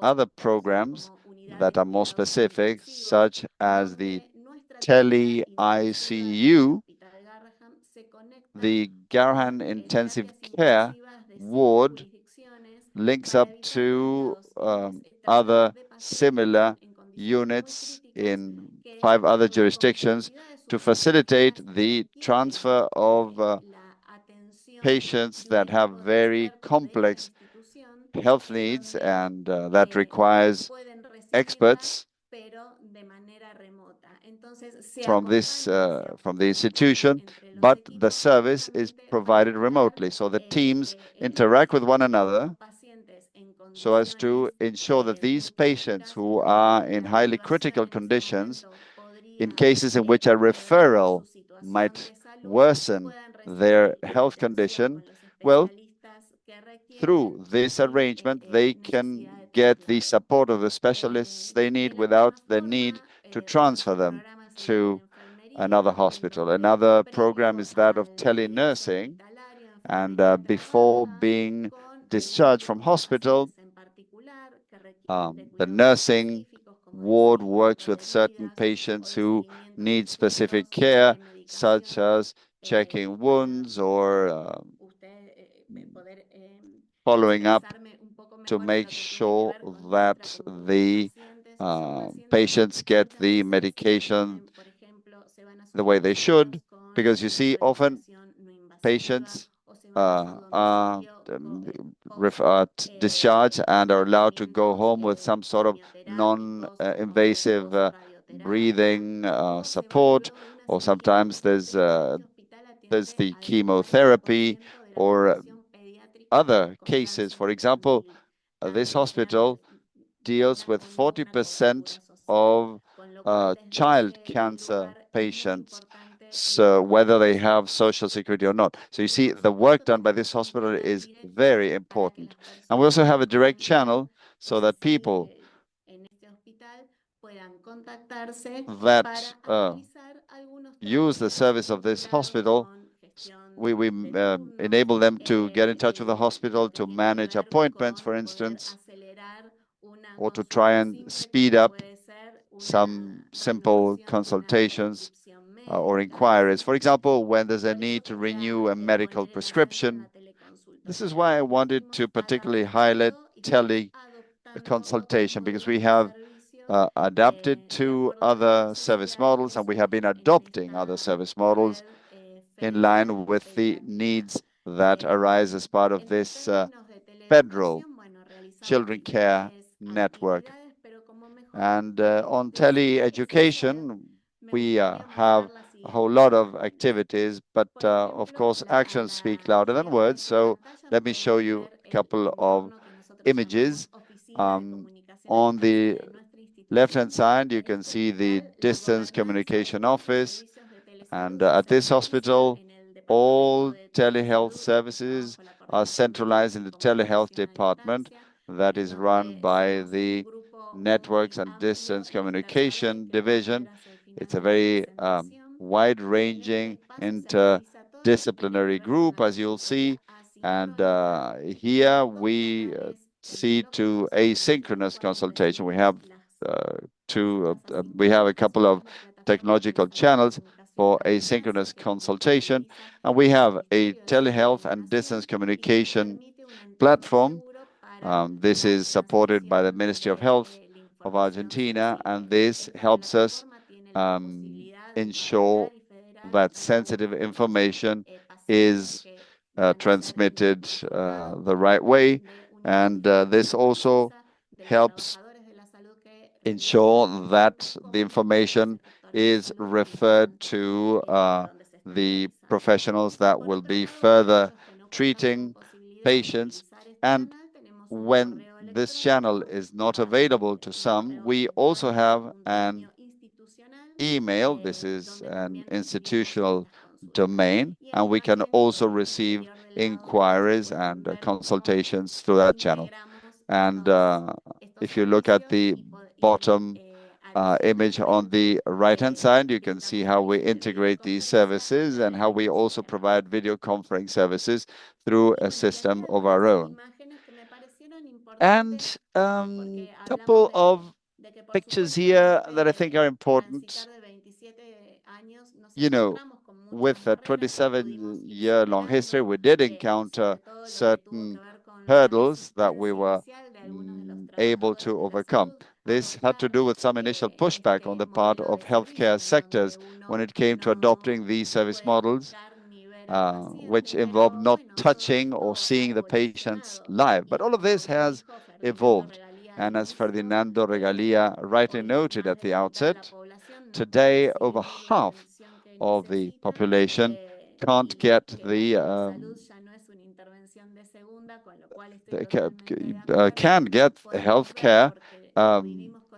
other programs that are more specific, such as the Tele-ICU, the Garrahan Intensive Care Ward links up to other similar units in 5 other jurisdictions to facilitate the transfer of patients that have very complex health needs, and that requires experts from the institution, but the service is provided remotely. So the teams interact with one another so as to ensure that these patients who are in highly critical conditions, in cases in which a referral might worsen their health condition, well, through this arrangement, they can get the support of the specialists they need without the need to transfer them to another hospital. Another program is that of telenursing, and before being discharged from hospital, the nursing ward works with certain patients who need specific care, such as checking wounds or following up to make sure that the patients get the medication the way they should, because you see, often patients are discharged and are allowed to go home with some sort of non-invasive breathing support, or sometimes there's the chemotherapy or other cases. For example, this hospital deals with 40% of child cancer patients, so whether they have social security or not. So you see, the work done by this hospital is very important. And we also have a direct channel so that people that use the service of this hospital, we enable them to get in touch with the hospital to manage appointments, for instance, or to try and speed up some simple consultations or inquiries. For example, when there's a need to renew a medical prescription. This is why I wanted to particularly highlight teleconsultation, because we have adapted to other service models, and we have been adopting other service models in line with the needs that arise as part of this federal children care network. And on tele-education, we have a whole lot of activities, but of course, actions speak louder than words. So let me show you a couple of images. On the left-hand side, you can see the distance communication office. And at this hospital, all telehealth services are centralized in the telehealth department that is run by the Networks and Distance Communication Division. It's a very wide-ranging interdisciplinary group, as you'll see. And here we see to asynchronous consultation. We have we have a couple of technological channels. for asynchronous consultation. And we have a telehealth and distance communication platform. This is supported by the Ministry of Health of Argentina, and this helps us ensure that sensitive information is transmitted the right way. And this also helps ensure that the information is referred to the professionals that will be further treating patients. And when this channel is not available to some, we also have an email. This is an institutional domain, and we can also receive inquiries and consultations through that channel. And if you look at the bottom image on the right-hand side, you can see how we integrate these services and how we also provide video conferencing services through a system of our own. And a couple of pictures here that I think are important. You know, with a 27-year-long history, we did encounter certain hurdles that we were able to overcome. This had to do with some initial pushback on the part of healthcare sectors when it came to adopting these service models, which involved not touching or seeing the patients live. But all of this has evolved. And as Ferdinando Regalia rightly noted at the outset, today over half of the population can't get can get health care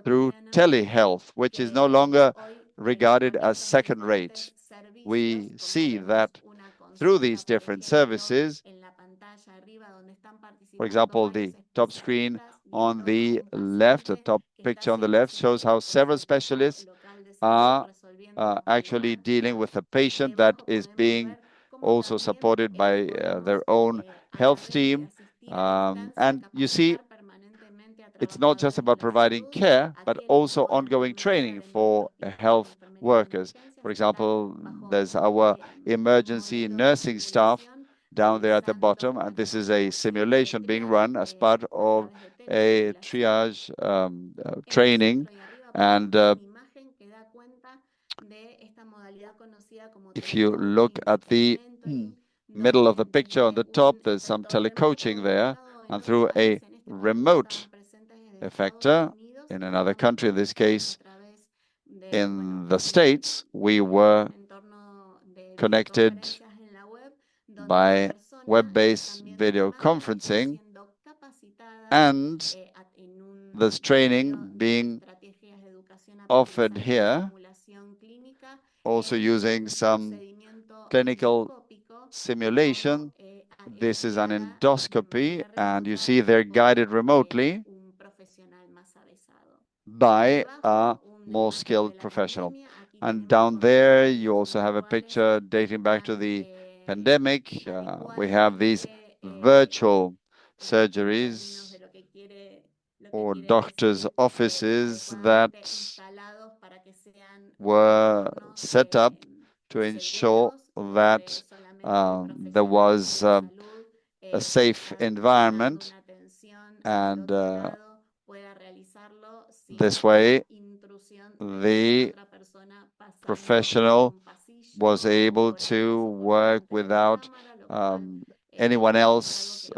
through telehealth, which is no longer regarded as second rate. We see that through these different services, for example, the top screen on the left, the top picture on the left, shows how several specialists are actually dealing with a patient that is being also supported by their own health team. And you see, it's not just about providing care, but also ongoing training for health workers. For example, there's our emergency nursing staff down there at the bottom, and this is a simulation being run as part of a triage training. And if you look at the middle of the picture on the top, there's some telecoaching there, and through a remote effector in another country, in this case in the States, we were connected by web-based video conferencing, and this training being offered here, also using some clinical simulation. This is an endoscopy, and you see they're guided remotely by a more skilled professional. And down there, you also have a picture dating back to the pandemic. We have these virtual surgeries or doctors' offices that were set up to ensure that there was a safe environment, and this way the professional was able to work without anyone else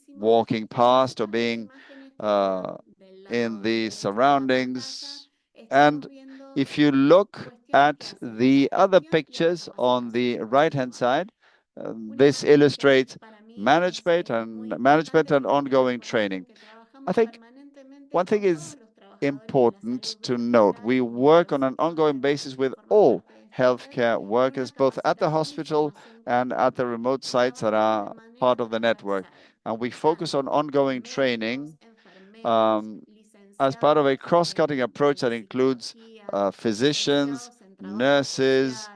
walking past or being in the surroundings. And if you look at the other pictures on the right-hand side, this illustrates management and ongoing training. I think one thing is important to note. We work on an ongoing basis with all healthcare workers, both at the hospital and at the remote sites that are part of the network. And we focus on ongoing training as part of a cross-cutting approach that includes physicians, nurses,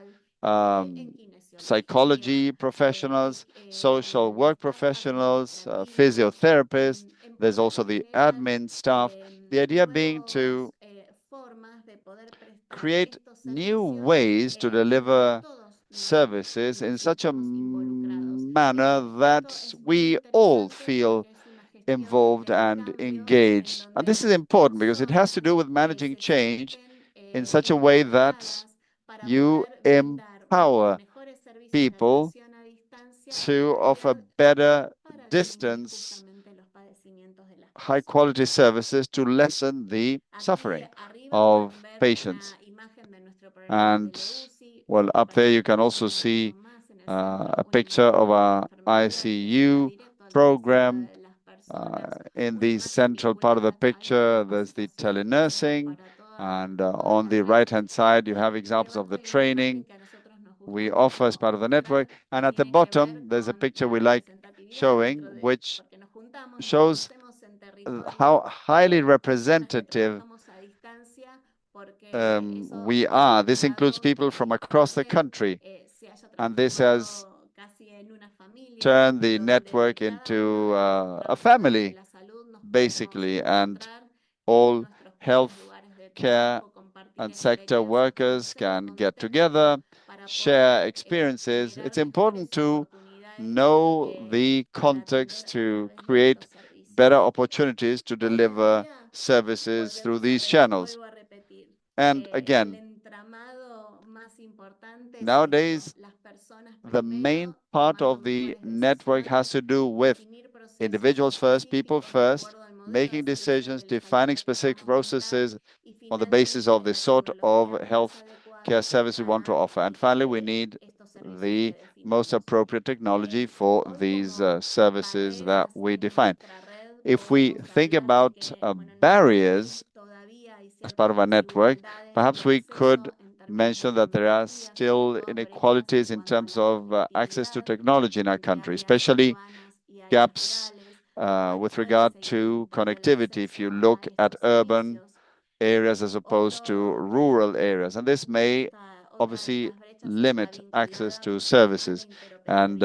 psychology professionals, social work professionals, physiotherapists. There's also the admin staff. The idea being to create new ways to deliver services in such a manner that we all feel involved and engaged. And this is important because it has to do with managing change in such a way that you empower people to offer better distance, high quality services to lessen the suffering of patients. And well, up there you can also see a picture of our ICU program. In the central part of the picture, there's the telenursing, and on the right-hand side, you have examples of the training we offer as part of the network. And at the bottom, there's a picture we like showing, which shows how highly representative we are. This includes people from across the country, and this has turned the network into a family, basically, and all health care and sector workers can get together, share experiences. It's important to know the context to create better opportunities to deliver services through these channels. And again, nowadays, the main part of the network has to do with individuals first, people first, making decisions, defining specific processes on the basis of the sort of health care service we want to offer. And finally, we need the most appropriate technology for these services that we define. If we think about barriers as part of our network, perhaps we could mention that there are still inequalities in terms of access to technology in our country, especially gaps with regard to connectivity if you look at urban areas as opposed to rural areas. And this may obviously limit access to services. And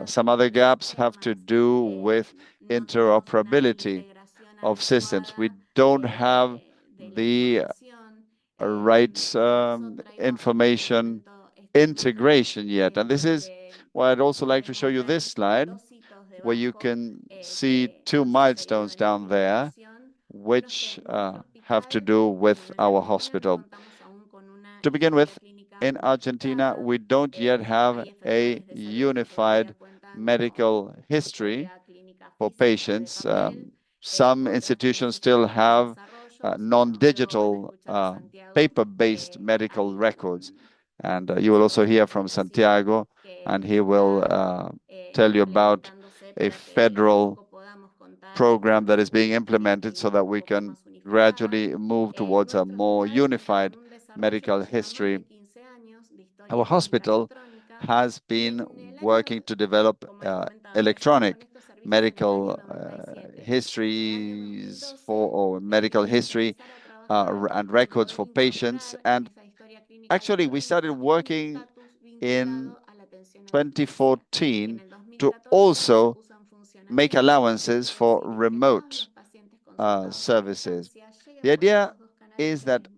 some other gaps have to do with interoperability of systems. We don't have the right information integration yet. And this is why I'd also like to show you this slide, where you can see two milestones down there, which have to do with our hospital. To begin with, in Argentina, we don't yet have a unified medical history for patients. Some institutions still have non-digital paper-based medical records. And you will also hear from Santiago, and he will tell you about a federal program that is being implemented so that we can gradually move towards a more unified medical history. Our hospital has been working to develop electronic medical histories or medical history and records for patients. And actually, we started working in 2014 to also make allowances for remote services. The idea is that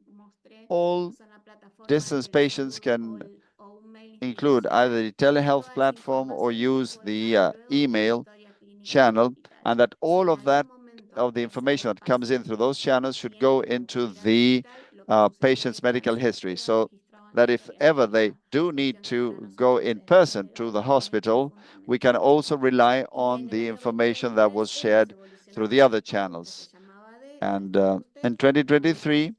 all distance patients can include either the telehealth platform or use the email channel, and that all of that of the information that comes in through those channels should go into the patient's medical history, so that if ever they do need to go in person to the hospital, we can also rely on the information that was shared through the other channels. And in 2023,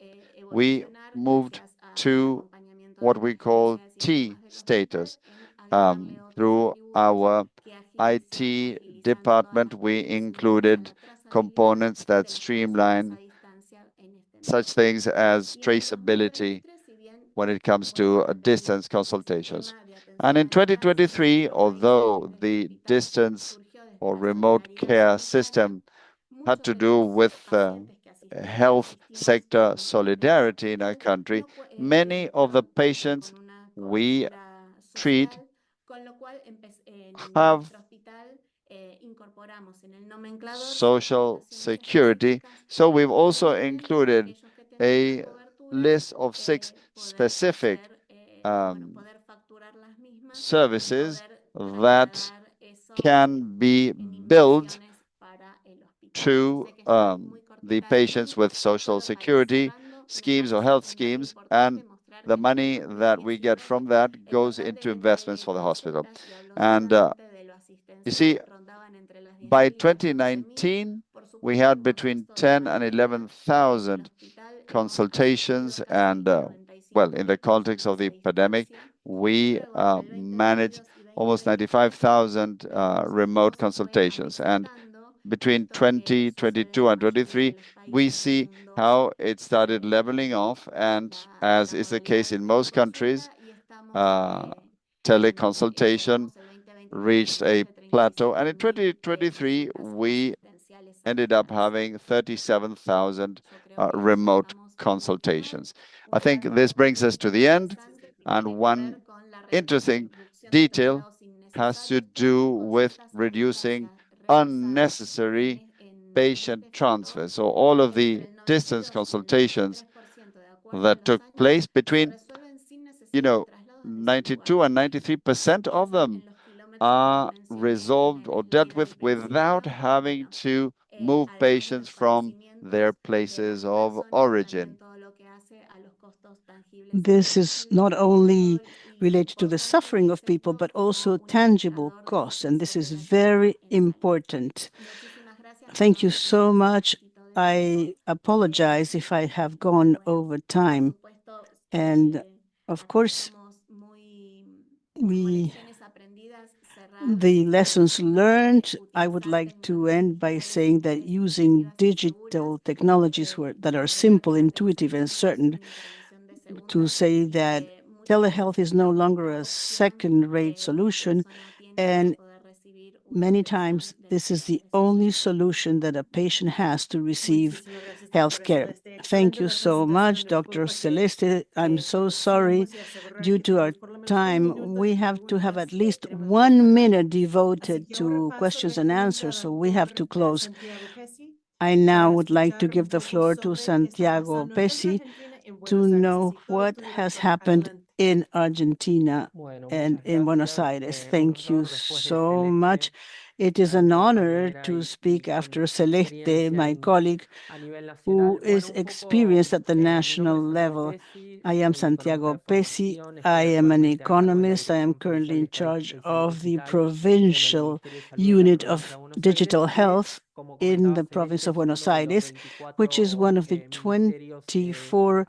we moved to what we call T status. Through our IT department, we included components that streamline such things as traceability when it comes to distance consultations. And in 2023, although the distance or remote care system had to do with health sector solidarity in our country, many of the patients we treat have social security. So we've also included a list of 6 specific services that can be billed to the patients with social security schemes or health schemes, and the money that we get from that goes into investments for the hospital. And you see, by 2019, we had between 10 and 11,000 consultations, and well, in the context of the pandemic, we managed almost 95,000 remote consultations. And between 2022 and 23, we see how it started leveling off, and as is the case in most countries, teleconsultation reached a plateau. And in 2023, we ended up having 37,000 remote consultations. I think this brings us to the end, and one interesting detail has to do with reducing unnecessary patient transfers. So all of the distance consultations that took place, between 92 and 93% of them are resolved or dealt with without having to move patients from their places of origin. This is not only related to the suffering of people, but also tangible costs, and this is very important. Thank you so much. I apologize if I have gone over time. And of course, the lessons learned, I would like to end by saying that using digital technologies that are simple, intuitive, and certain, to say that telehealth is no longer a second-rate solution, and many times this is the only solution that a patient has to receive healthcare. Thank you so much, Dr. Celeste. I'm so sorry, due to our time, we have to have at least 1 minute devoted to questions and answers, so we have to close. I now would like to give the floor to Santiago Pesci to know what has happened in Argentina and in Buenos Aires. Thank you so much. It is an honor to speak after Celeste, my colleague, who is experienced at the national level. I am Santiago Pesci. I am an economist. I am currently in charge of the provincial unit of digital health in the province of Buenos Aires, which is one of the 24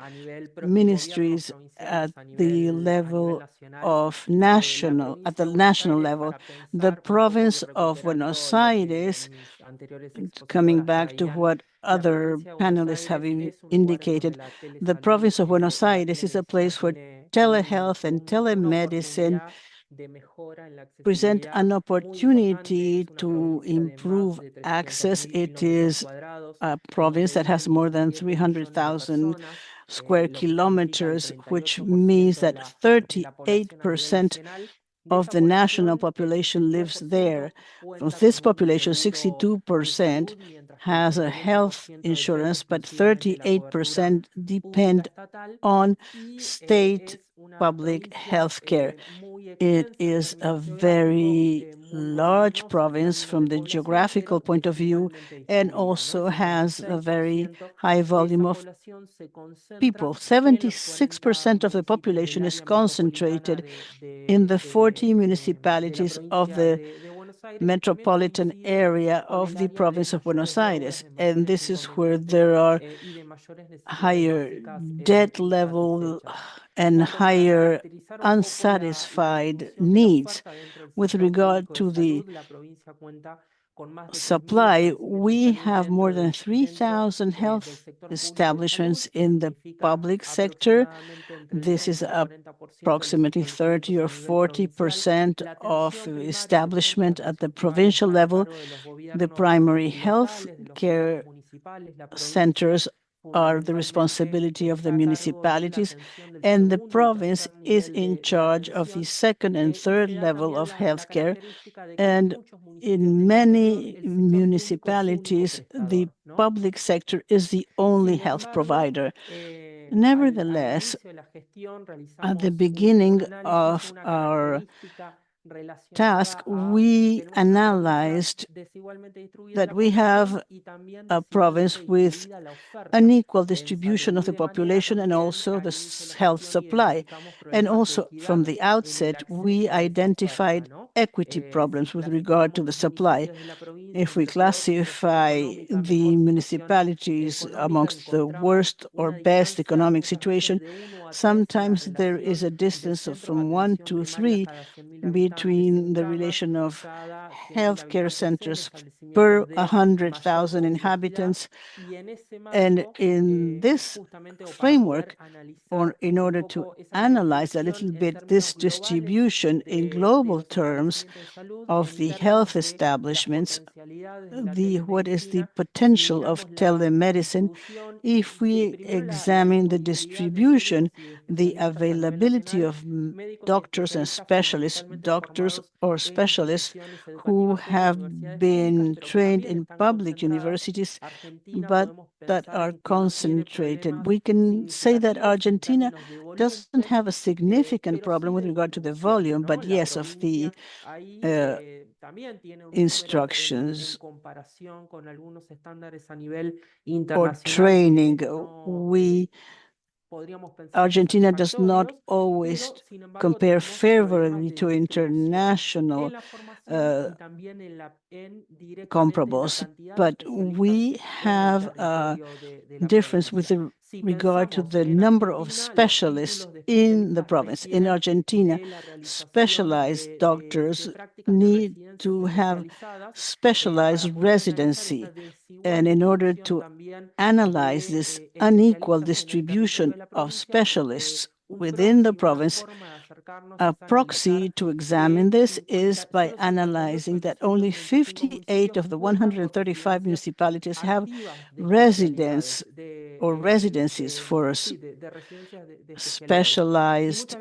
ministries at the level of at the national level. The province of Buenos Aires, coming back to what other panelists have indicated, the province of Buenos Aires is a place where telehealth and telemedicine present an opportunity to improve access. It is a province that has more than 300,000 square kilometers, which means that 38% of the national population lives there. Of this population, 62% has a health insurance, but 38% depend on state public health care. It is a very large province from the geographical point of view, and also has a very high volume of people. 76% of the population is concentrated in the 40 municipalities of the metropolitan area of the province of Buenos Aires. And this is where there are higher debt level and higher unsatisfied needs. With regard to the supply, we have more than 3,000 health establishments in the public sector. This is approximately 30 or 40% of establishment at the provincial level. The primary health care centers are the responsibility of the municipalities, and the province is in charge of the second and third level of healthcare. And in many municipalities, the public sector is the only health provider. Nevertheless, at the beginning of our task, we analyzed that we have a province with unequal distribution of the population and also the health supply. And also from the outset, we identified equity problems with regard to the supply. If we classify the municipalities amongst the worst or best economic situation, sometimes there is a distance of from 1 to 3 between the relation of healthcare centers per 100,000 inhabitants. And in this framework, or in order to analyze a little bit this distribution in global terms of the health establishments, what is the potential of telemedicine if we examine the distribution, the availability of doctors and specialists, doctors or specialists who have been trained in public universities, but that are concentrated. We can say that Argentina doesn't have a significant problem with regard to the volume, but yes, of the instructions or training. Argentina does not always compare favorably to international comparables, but we have a difference with regard to the number of specialists in the province. In Argentina, specialized doctors need to have specialized residency. And in order to analyze this unequal distribution of specialists within the province, a proxy to examine this is by analyzing that only 58 of the 135 municipalities have residents or residencies for specialized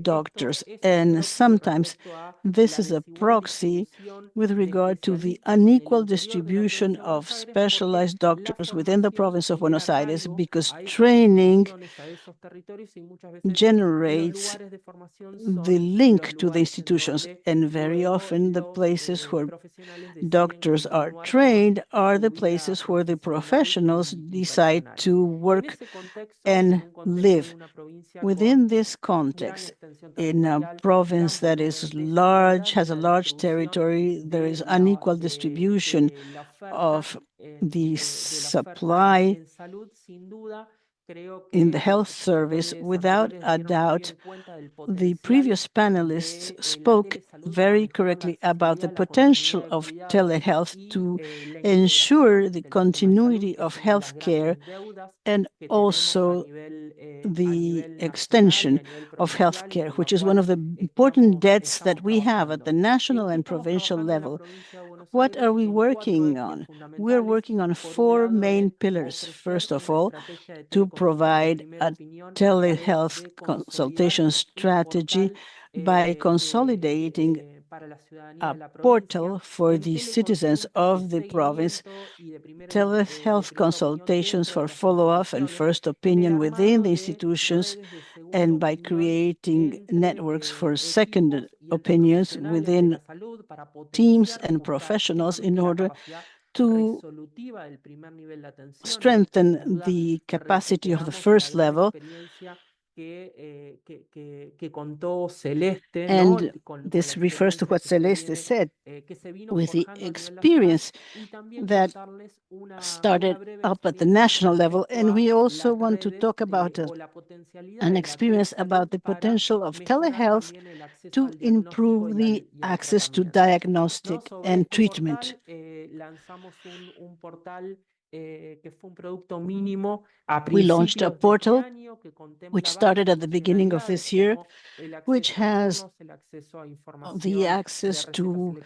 doctors. And sometimes this is a proxy with regard to the unequal distribution of specialized doctors within the province of Buenos Aires, because training generates the link to the institutions. And very often the places where doctors are trained are the places where the professionals decide to work and live. Within this context, in a province that is large, has a large territory, there is unequal distribution of the supply in the health service. Without a doubt, the previous panelists spoke very correctly about the potential of telehealth to ensure the continuity of healthcare and also the extension of healthcare, which is one of the important debts that we have at the national and provincial level. What are we working on? We're working on 4 main pillars. First of all, to provide a telehealth consultation strategy by consolidating a portal for the citizens of the province, telehealth consultations for follow-up and first opinion within the institutions, and by creating networks for second opinions within teams and professionals in order to strengthen the capacity of the first level. And this refers to what Celeste said, with the experience that started up at the national level. And we also want to talk about an experience about the potential of telehealth to improve the access to diagnostic and treatment. We launched a portal which started at the beginning of this year, which has the access to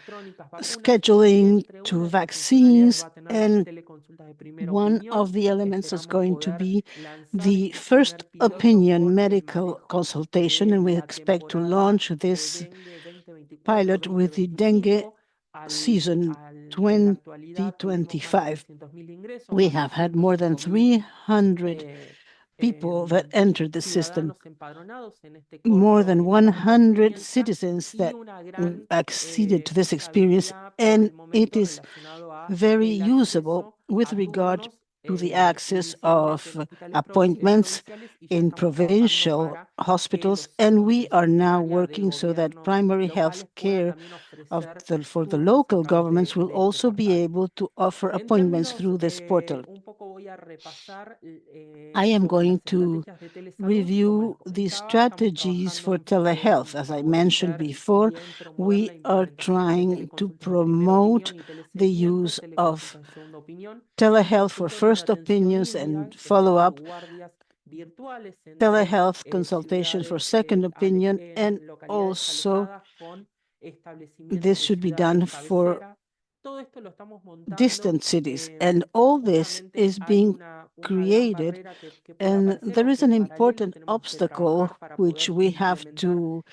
scheduling, to vaccines, and one of the elements is going to be the first opinion medical consultation, and we expect to launch this pilot with the dengue season 2025. We have had more than 300 people that entered the system, more than 100 citizens that acceded to this experience, and it is very usable with regard to the access of appointments in provincial hospitals, and we are now working so that primary health care for the local governments will also be able to offer appointments through this portal. I am going to review the strategies for telehealth. As I mentioned before, we are trying to promote the use of telehealth for first opinions and follow-up, telehealth consultation for second opinion, and also this should be done for distant cities. And all this is being created, and there is an important obstacle which we have to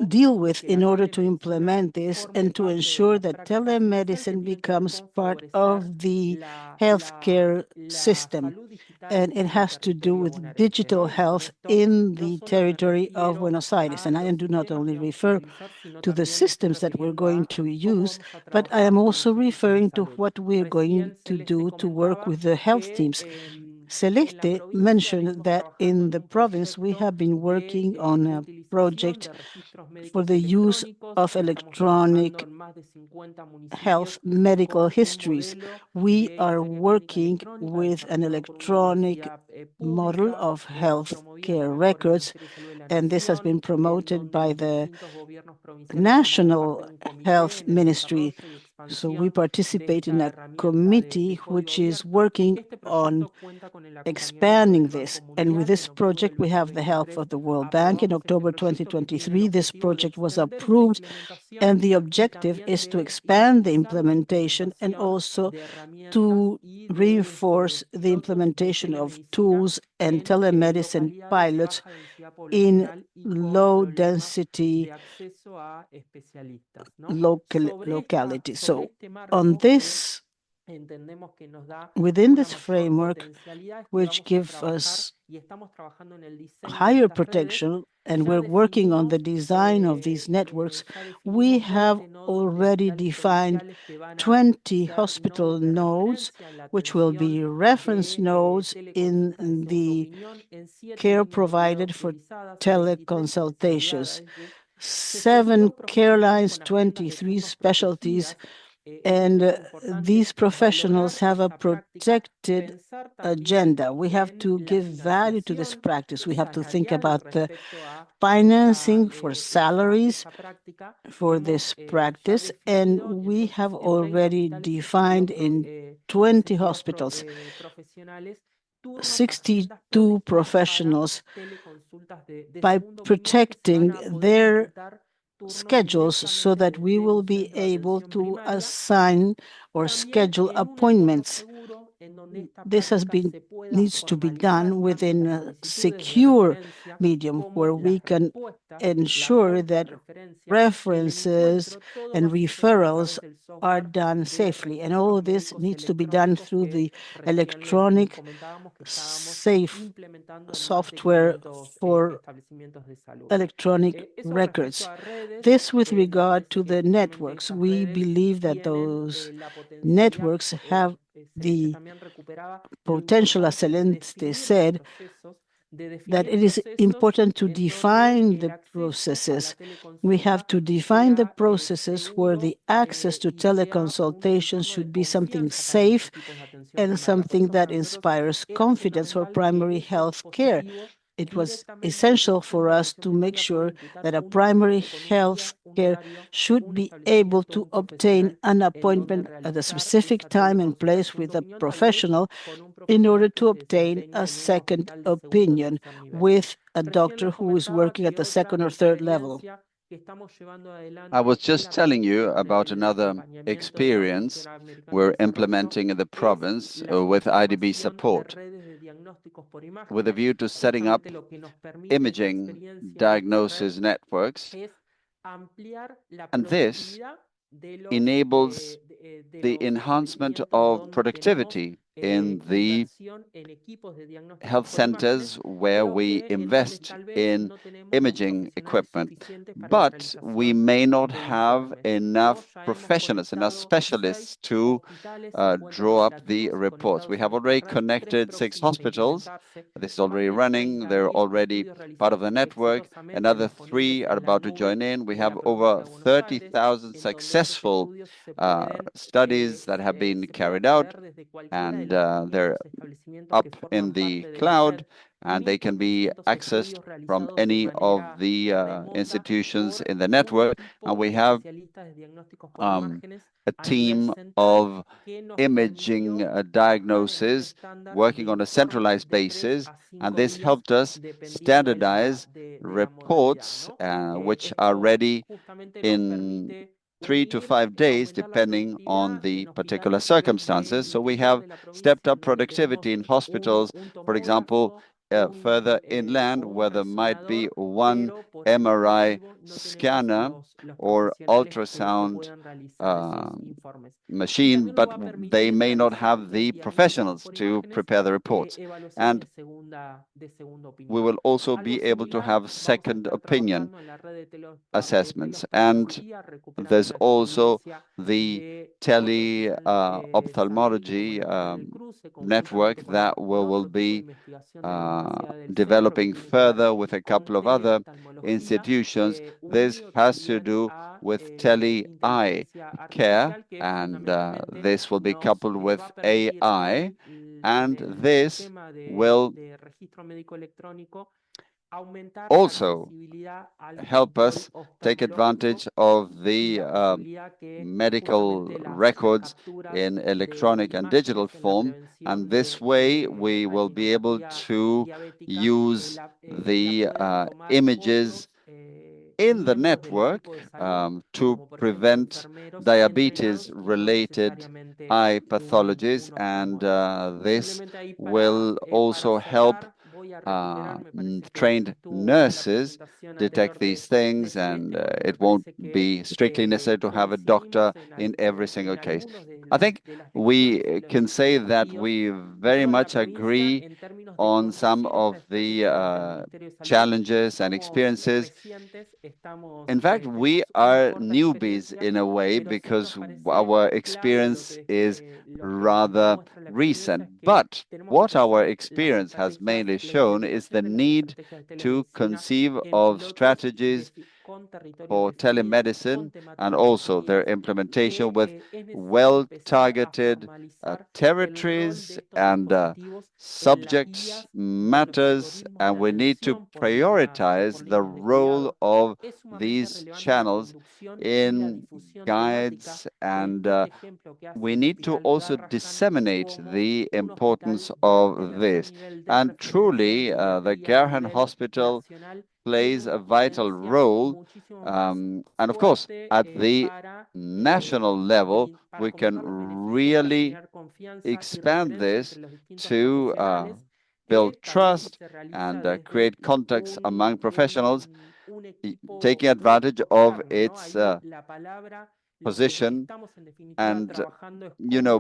deal with in order to implement this and to ensure that telemedicine becomes part of the healthcare system. And it has to do with digital health in the territory of Buenos Aires. And I do not only refer to the systems that we're going to use, but I am also referring to what we're going to do to work with the health teams. Celeste mentioned that in the province we have been working on a project for the use of electronic health medical histories. We are working with an electronic model of health care records, and this has been promoted by the National Health Ministry. So we participate in a committee which is working on expanding this. And with this project, we have the help of the World Bank. In October 2023, this project was approved, and the objective is to expand the implementation and also to reinforce the implementation of tools and telemedicine pilots in low-density localities. So on this, within this framework, which gives us higher protection, and we're working on the design of these networks, we have already defined 20 hospital nodes, which will be reference nodes in the care provided for teleconsultations. 7 care lines, 23 specialties, and these professionals have a protected agenda. We have to give value to this practice. We have to think about the financing for salaries for this practice, and we have already defined in 20 hospitals 62 professionals by protecting their schedules so that we will be able to assign or schedule appointments. This needs to be done within a secure medium where we can ensure that references and referrals are done safely. And all of this needs to be done through the electronic safe software for electronic records. This with regard to the networks. We believe that those networks have the potential, as Celeste said, that it is important to define the processes. We have to define the processes where the access to teleconsultations should be something safe and something that inspires confidence for primary health care. It was essential for us to make sure that a primary health care should be able to obtain an appointment at a specific time and place with a professional in order to obtain a second opinion with a doctor who is working at the second or third level. I was just telling you about another experience we're implementing in the province with IDB support, with a view to setting up imaging diagnosis networks, and this enables the enhancement of productivity in the health centers where we invest in imaging equipment, but we may not have enough professionals, enough specialists to draw up the reports. We have already connected 6 hospitals. This is already running. They're already part of the network. Another 3 are about to join in. We have over 30,000 successful studies that have been carried out, and they're up in the cloud, and they can be accessed from any of the institutions in the network. And we have a team of imaging diagnosis working on a centralized basis, and this helped us standardize reports which are ready in 3 to 5 days, depending on the particular circumstances. So we have stepped up productivity in hospitals, for example, further inland, where there might be one MRI scanner or ultrasound machine, but they may not have the professionals to prepare the reports. And we will also be able to have second opinion assessments. And there's also the ophthalmology network that we will be developing further with a couple of other institutions. This has to do with tele-eye care, and this will be coupled with AI, and this will also help us take advantage of the medical records in electronic and digital form, and this way we will be able to use the images in the network to prevent diabetes-related eye pathologies, and this will also help trained nurses detect these things, and it won't be strictly necessary to have a doctor in every single case. I think we can say that we very much agree on some of the challenges and experiences. In fact, we are newbies in a way because our experience is rather recent. But what our experience has mainly shown is the need to conceive of strategies for telemedicine and also their implementation with well-targeted territories and subject matters, and we need to prioritize the role of these channels in guides, and we need to also disseminate the importance of this. And truly, the Gerhan Hospital plays a vital role. And of course, at the national level, we can really expand this to build trust and create contacts among professionals, taking advantage of its position. And,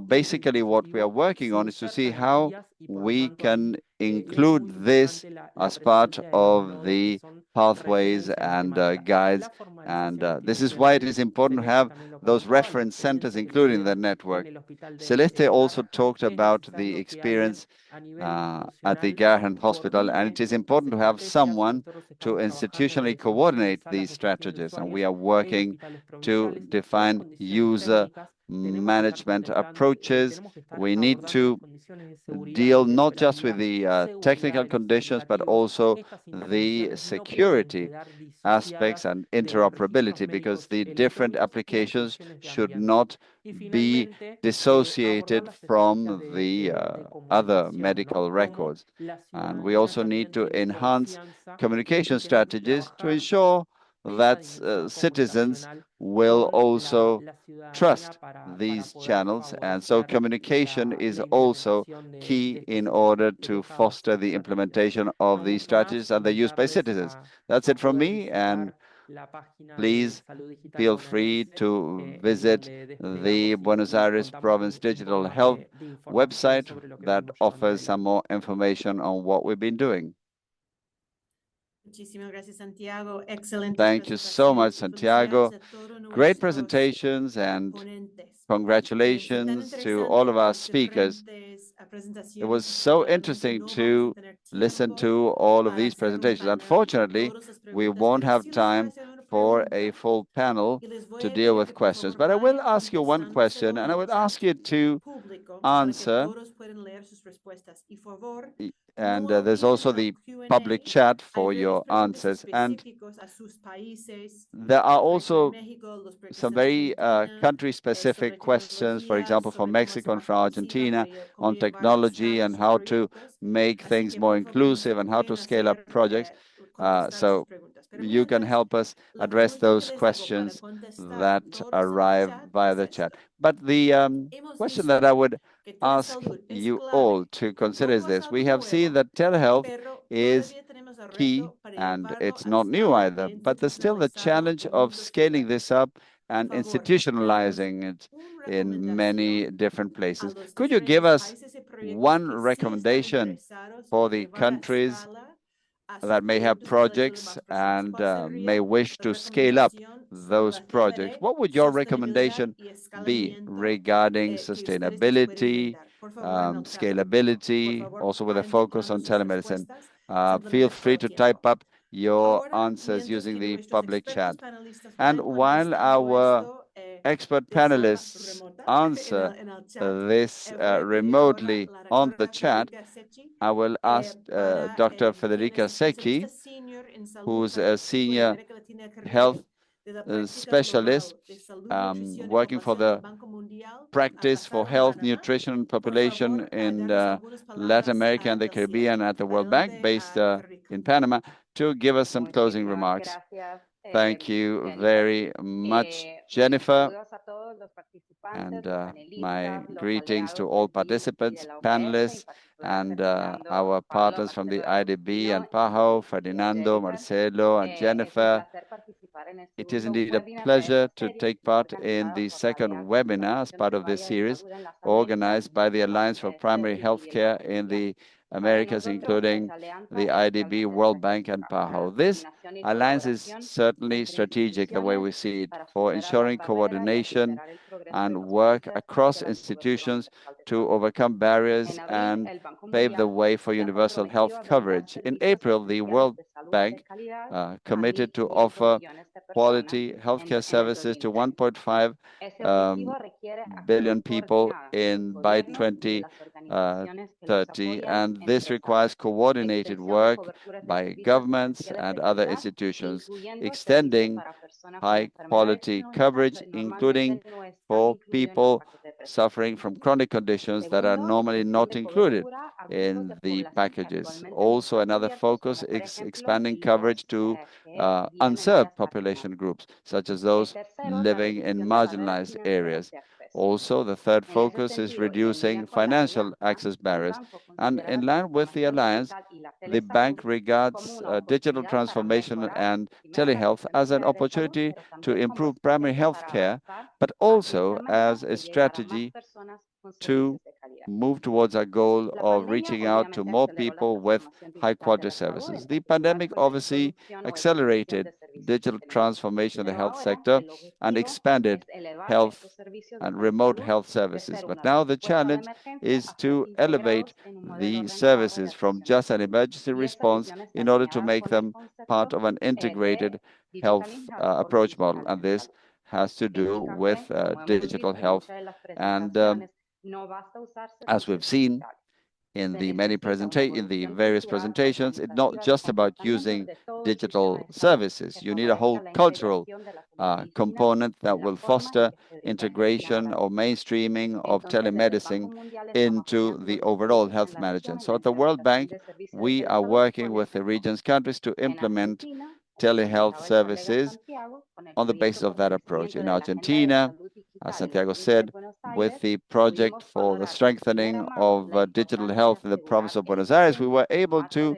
basically what we are working on is to see how we can include this as part of the pathways and guides. And this is why it is important to have those reference centers included in the network. Celeste also talked about the experience at the Gerhan Hospital, and it is important to have someone to institutionally coordinate these strategies. And we are working to define user management approaches. We need to deal not just with the technical conditions, but also the security aspects and interoperability, because the different applications should not be dissociated from the other medical records. And we also need to enhance communication strategies to ensure that citizens will also trust these channels. And so communication is also key in order to foster the implementation of these strategies and their use by citizens. That's it from me, and please feel free to visit the Buenos Aires Province Digital Health website that offers some more information on what we've been doing. Thank you so much, Santiago. Great presentations, and congratulations to all of our speakers. It was so interesting to listen to all of these presentations. Unfortunately, we won't have time for a full panel to deal with questions, but I will ask you one question, and I would ask you to answer. And there's also the public chat for your answers. And there are also some very country-specific questions, for example, from Mexico and from Argentina on technology and how to make things more inclusive and how to scale up projects. So you can help us address those questions that arrive via the chat. But the question that I would ask you all to consider is this. We have seen that telehealth is key, and it's not new either, but there's still the challenge of scaling this up and institutionalizing it in many different places. Could you give us one recommendation for the countries that may have projects and may wish to scale up those projects? What would your recommendation be regarding sustainability, scalability, also with a focus on telemedicine? Feel free to type up your answers using the public chat. And while our expert panelists answer this remotely on the chat, I will ask Dr. Federica Secchi, who's a senior health specialist working for the Practice for Health, Nutrition, and Population in Latin America and the Caribbean at the World Bank, based in Panama, to give us some closing remarks. Thank you very much, Jennifer. And my greetings to all participants, panelists, and our partners from the IDB and PAHO, Ferdinando, Marcelo, and Jennifer. It is indeed a pleasure to take part in the second webinar as part of this series, organized by the Alliance for Primary Healthcare in the Americas, including the IDB, World Bank, and PAHO. This alliance is certainly strategic, the way we see it, for ensuring coordination and work across institutions to overcome barriers and pave the way for universal health coverage. In April, the World Bank committed to offer quality healthcare services to 1.5 billion people by 2030, and this requires coordinated work by governments and other institutions, extending high-quality coverage, including for people suffering from chronic conditions that are normally not included in the packages. Also, another focus is expanding coverage to unserved population groups, such as those living in marginalized areas. Also, the third focus is reducing financial access barriers. And in line with the Alliance, the bank regards digital transformation and telehealth as an opportunity to improve primary health care, but also as a strategy to move towards our goal of reaching out to more people with high-quality services. The pandemic obviously accelerated digital transformation of the health sector and expanded health and remote health services. But now the challenge is to elevate the services from just an emergency response in order to make them part of an integrated health approach model. And this has to do with digital health. And as we've seen in the various presentations, it's not just about using digital services. You need a whole cultural component that will foster integration or mainstreaming of telemedicine into the overall health management. So at the World Bank, we are working with the region's countries to implement telehealth services on the basis of that approach. In Argentina, as Santiago said, with the project for the strengthening of digital health in the province of Buenos Aires, we were able to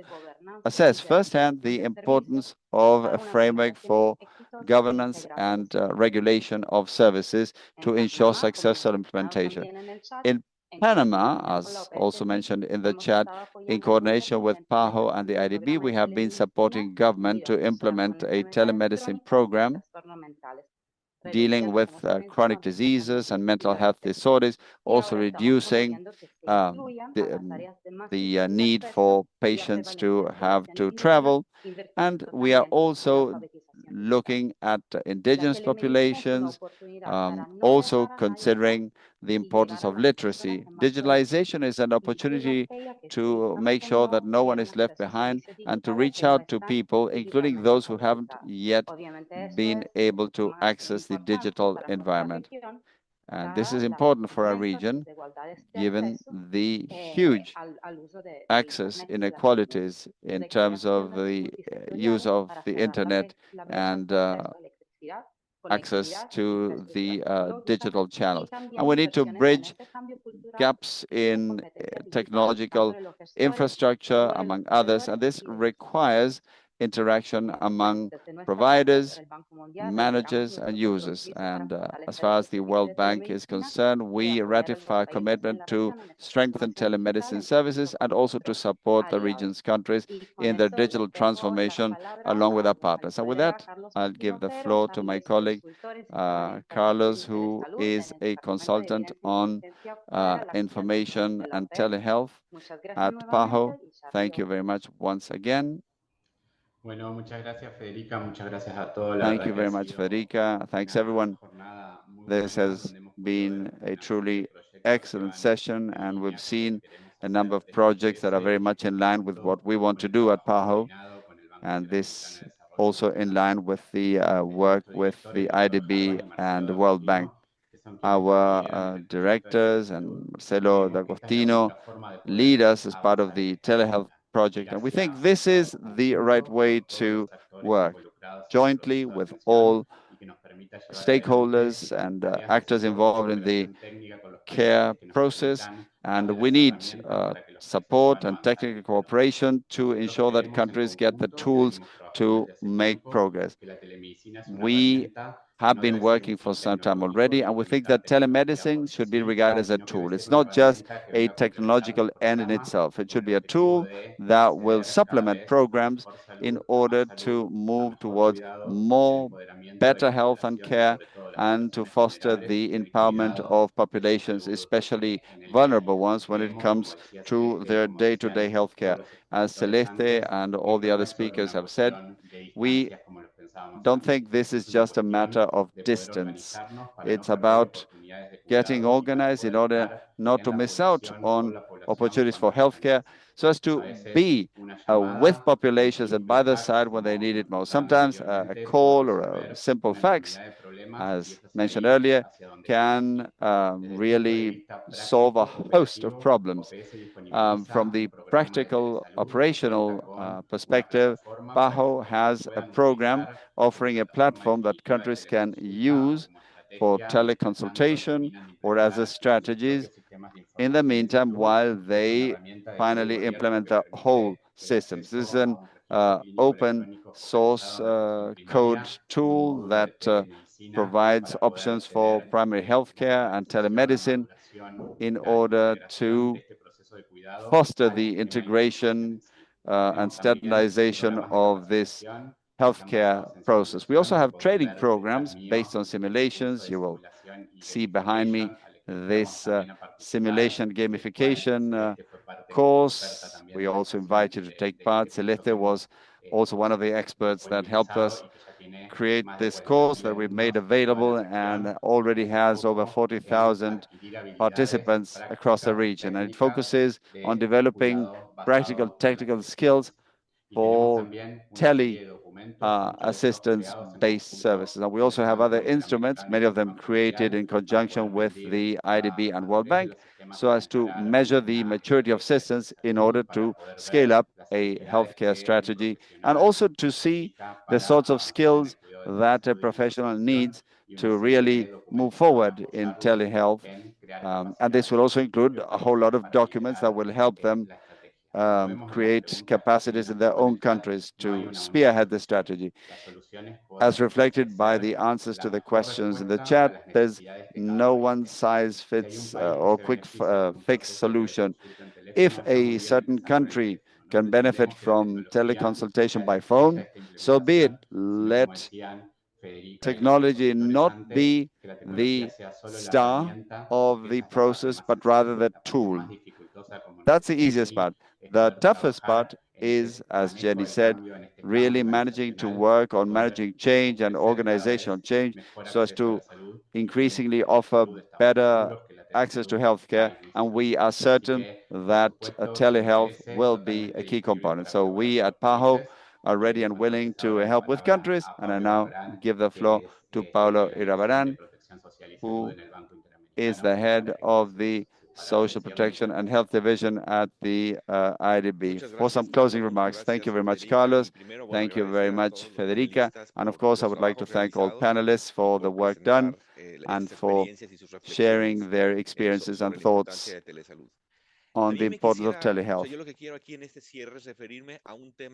assess firsthand the importance of a framework for governance and regulation of services to ensure successful implementation. In Panama, as also mentioned in the chat, in coordination with PAHO and the IDB, we have been supporting government to implement a telemedicine program dealing with chronic diseases and mental health disorders, also reducing the need for patients to have to travel. And we are also looking at indigenous populations, also considering the importance of literacy. Digitalization is an opportunity to make sure that no one is left behind and to reach out to people, including those who haven't yet been able to access the digital environment. And this is important for our region, given the huge access inequalities in terms of the use of the internet and access to the digital channels. And we need to bridge gaps in technological infrastructure, among others, and this requires interaction among providers, managers, and users. And as far as the World Bank is concerned, we ratify a commitment to strengthen telemedicine services and also to support the region's countries in their digital transformation along with our partners. And with that, I'll give the floor to my colleague, Carlos, who is a consultant on information and telehealth at PAHO. Thank you very much once again. Bueno, muchas gracias, Federica. Muchas gracias a todos. Thank you very much, Federica. Thanks, everyone. This has been a truly excellent session, and we've seen a number of projects that are very much in line with what we want to do at PAHO, and this also in line with the work with the IDB and the World Bank. Our directors and Marcelo D'Agostino lead us as part of the telehealth project, and we think this is the right way to work jointly with all stakeholders and actors involved in the care process. And we need support and technical cooperation to ensure that countries get the tools to make progress. We have been working for some time already, and we think that telemedicine should be regarded as a tool. It's not just a technological end in itself. It should be a tool that will supplement programs in order to move towards better health and care and to foster the empowerment of populations, especially vulnerable ones, when it comes to their day-to-day health care. As Celeste and all the other speakers have said, we don't think this is just a matter of distance. It's about getting organized in order not to miss out on opportunities for healthcare, so as to be with populations and by their side when they need it most. Sometimes a call or a simple fax, as mentioned earlier, can really solve a host of problems. From the practical operational perspective, PAHO has a program offering a platform that countries can use for teleconsultation or as a strategies in the meantime while they finally implement the whole systems. This is an open source code tool that provides options for primary healthcare and telemedicine in order to foster the integration and standardization of this healthcare process. We also have training programs based on simulations. You will see behind me this simulation gamification course. We also invite you to take part. Celeste was also one of the experts that helped us create this course that we've made available and already has over 40,000 participants across the region. And it focuses on developing practical technical skills for assistance-based services. And we also have other instruments, many of them created in conjunction with the IDB and World Bank, so as to measure the maturity of systems in order to scale up a healthcare strategy, and also to see the sorts of skills that a professional needs to really move forward in telehealth. And this will also include a whole lot of documents that will help them create capacities in their own countries to spearhead the strategy. As reflected by the answers to the questions in the chat, there's no one-size-fits or quick fix solution. If a certain country can benefit from teleconsultation by phone, so be it. Let technology not be the star of the process, but rather the tool. That's the easiest part. The toughest part is, as Jenny said, really managing to work on managing change and organizational change so as to increasingly offer better access to healthcare. And we are certain that telehealth will be a key component. So we at PAHO are ready and willing to help with countries. And I now give the floor to Paulo Irabarán, who is the head of the Social Protection and Health Division at the IDB. For some closing remarks, thank you very much, Carlos. Thank you very much, Federica. And of course, I would like to thank all panelists for the work done and for sharing their experiences and thoughts on the importance of telehealth.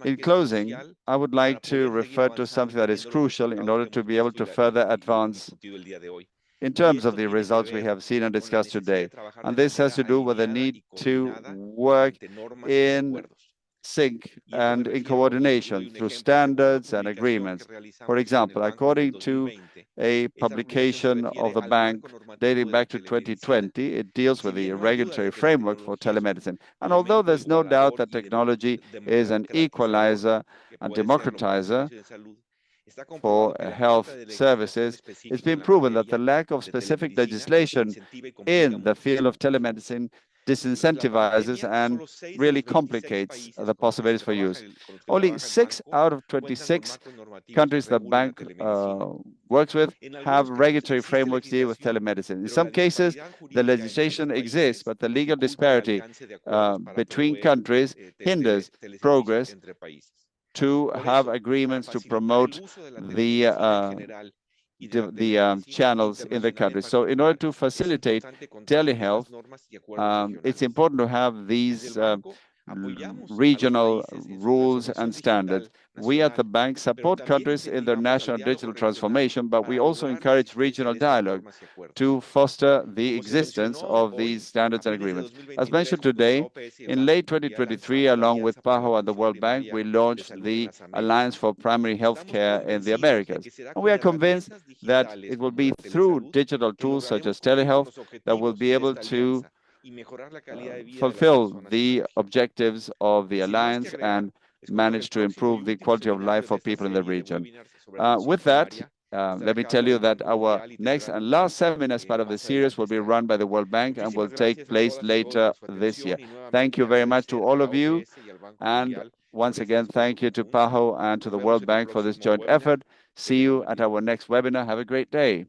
In closing, I would like to refer to something that is crucial in order to be able to further advance in terms of the results we have seen and discussed today. And this has to do with the need to work in sync and in coordination through standards and agreements. For example, according to a publication of the bank dating back to 2020, it deals with the regulatory framework for telemedicine. And although there's no doubt that technology is an equalizer and democratizer for health services, it's been proven that the lack of specific legislation in the field of telemedicine disincentivizes and really complicates the possibilities for use. Only 6 out of 26 countries that bank works with have regulatory frameworks deal with telemedicine. In some cases, the legislation exists, but the legal disparity between countries hinders progress to have agreements to promote the channels in the country. So in order to facilitate telehealth, it's important to have these regional rules and standards. We at the bank support countries in their national digital transformation, but we also encourage regional dialogue to foster the existence of these standards and agreements. As mentioned today, in late 2023, along with PAHO and the World Bank, we launched the Alliance for Primary Healthcare in the Americas. And we are convinced that it will be through digital tools such as telehealth that we'll be able to fulfill the objectives of the alliance and manage to improve the quality of life for people in the region. With that, let me tell you that our next and last seminar as part of the series will be run by the World Bank and will take place later this year. Thank you very much to all of you. And once again, thank you to PAHO and to the World Bank for this joint effort. See you at our next webinar. Have a great day.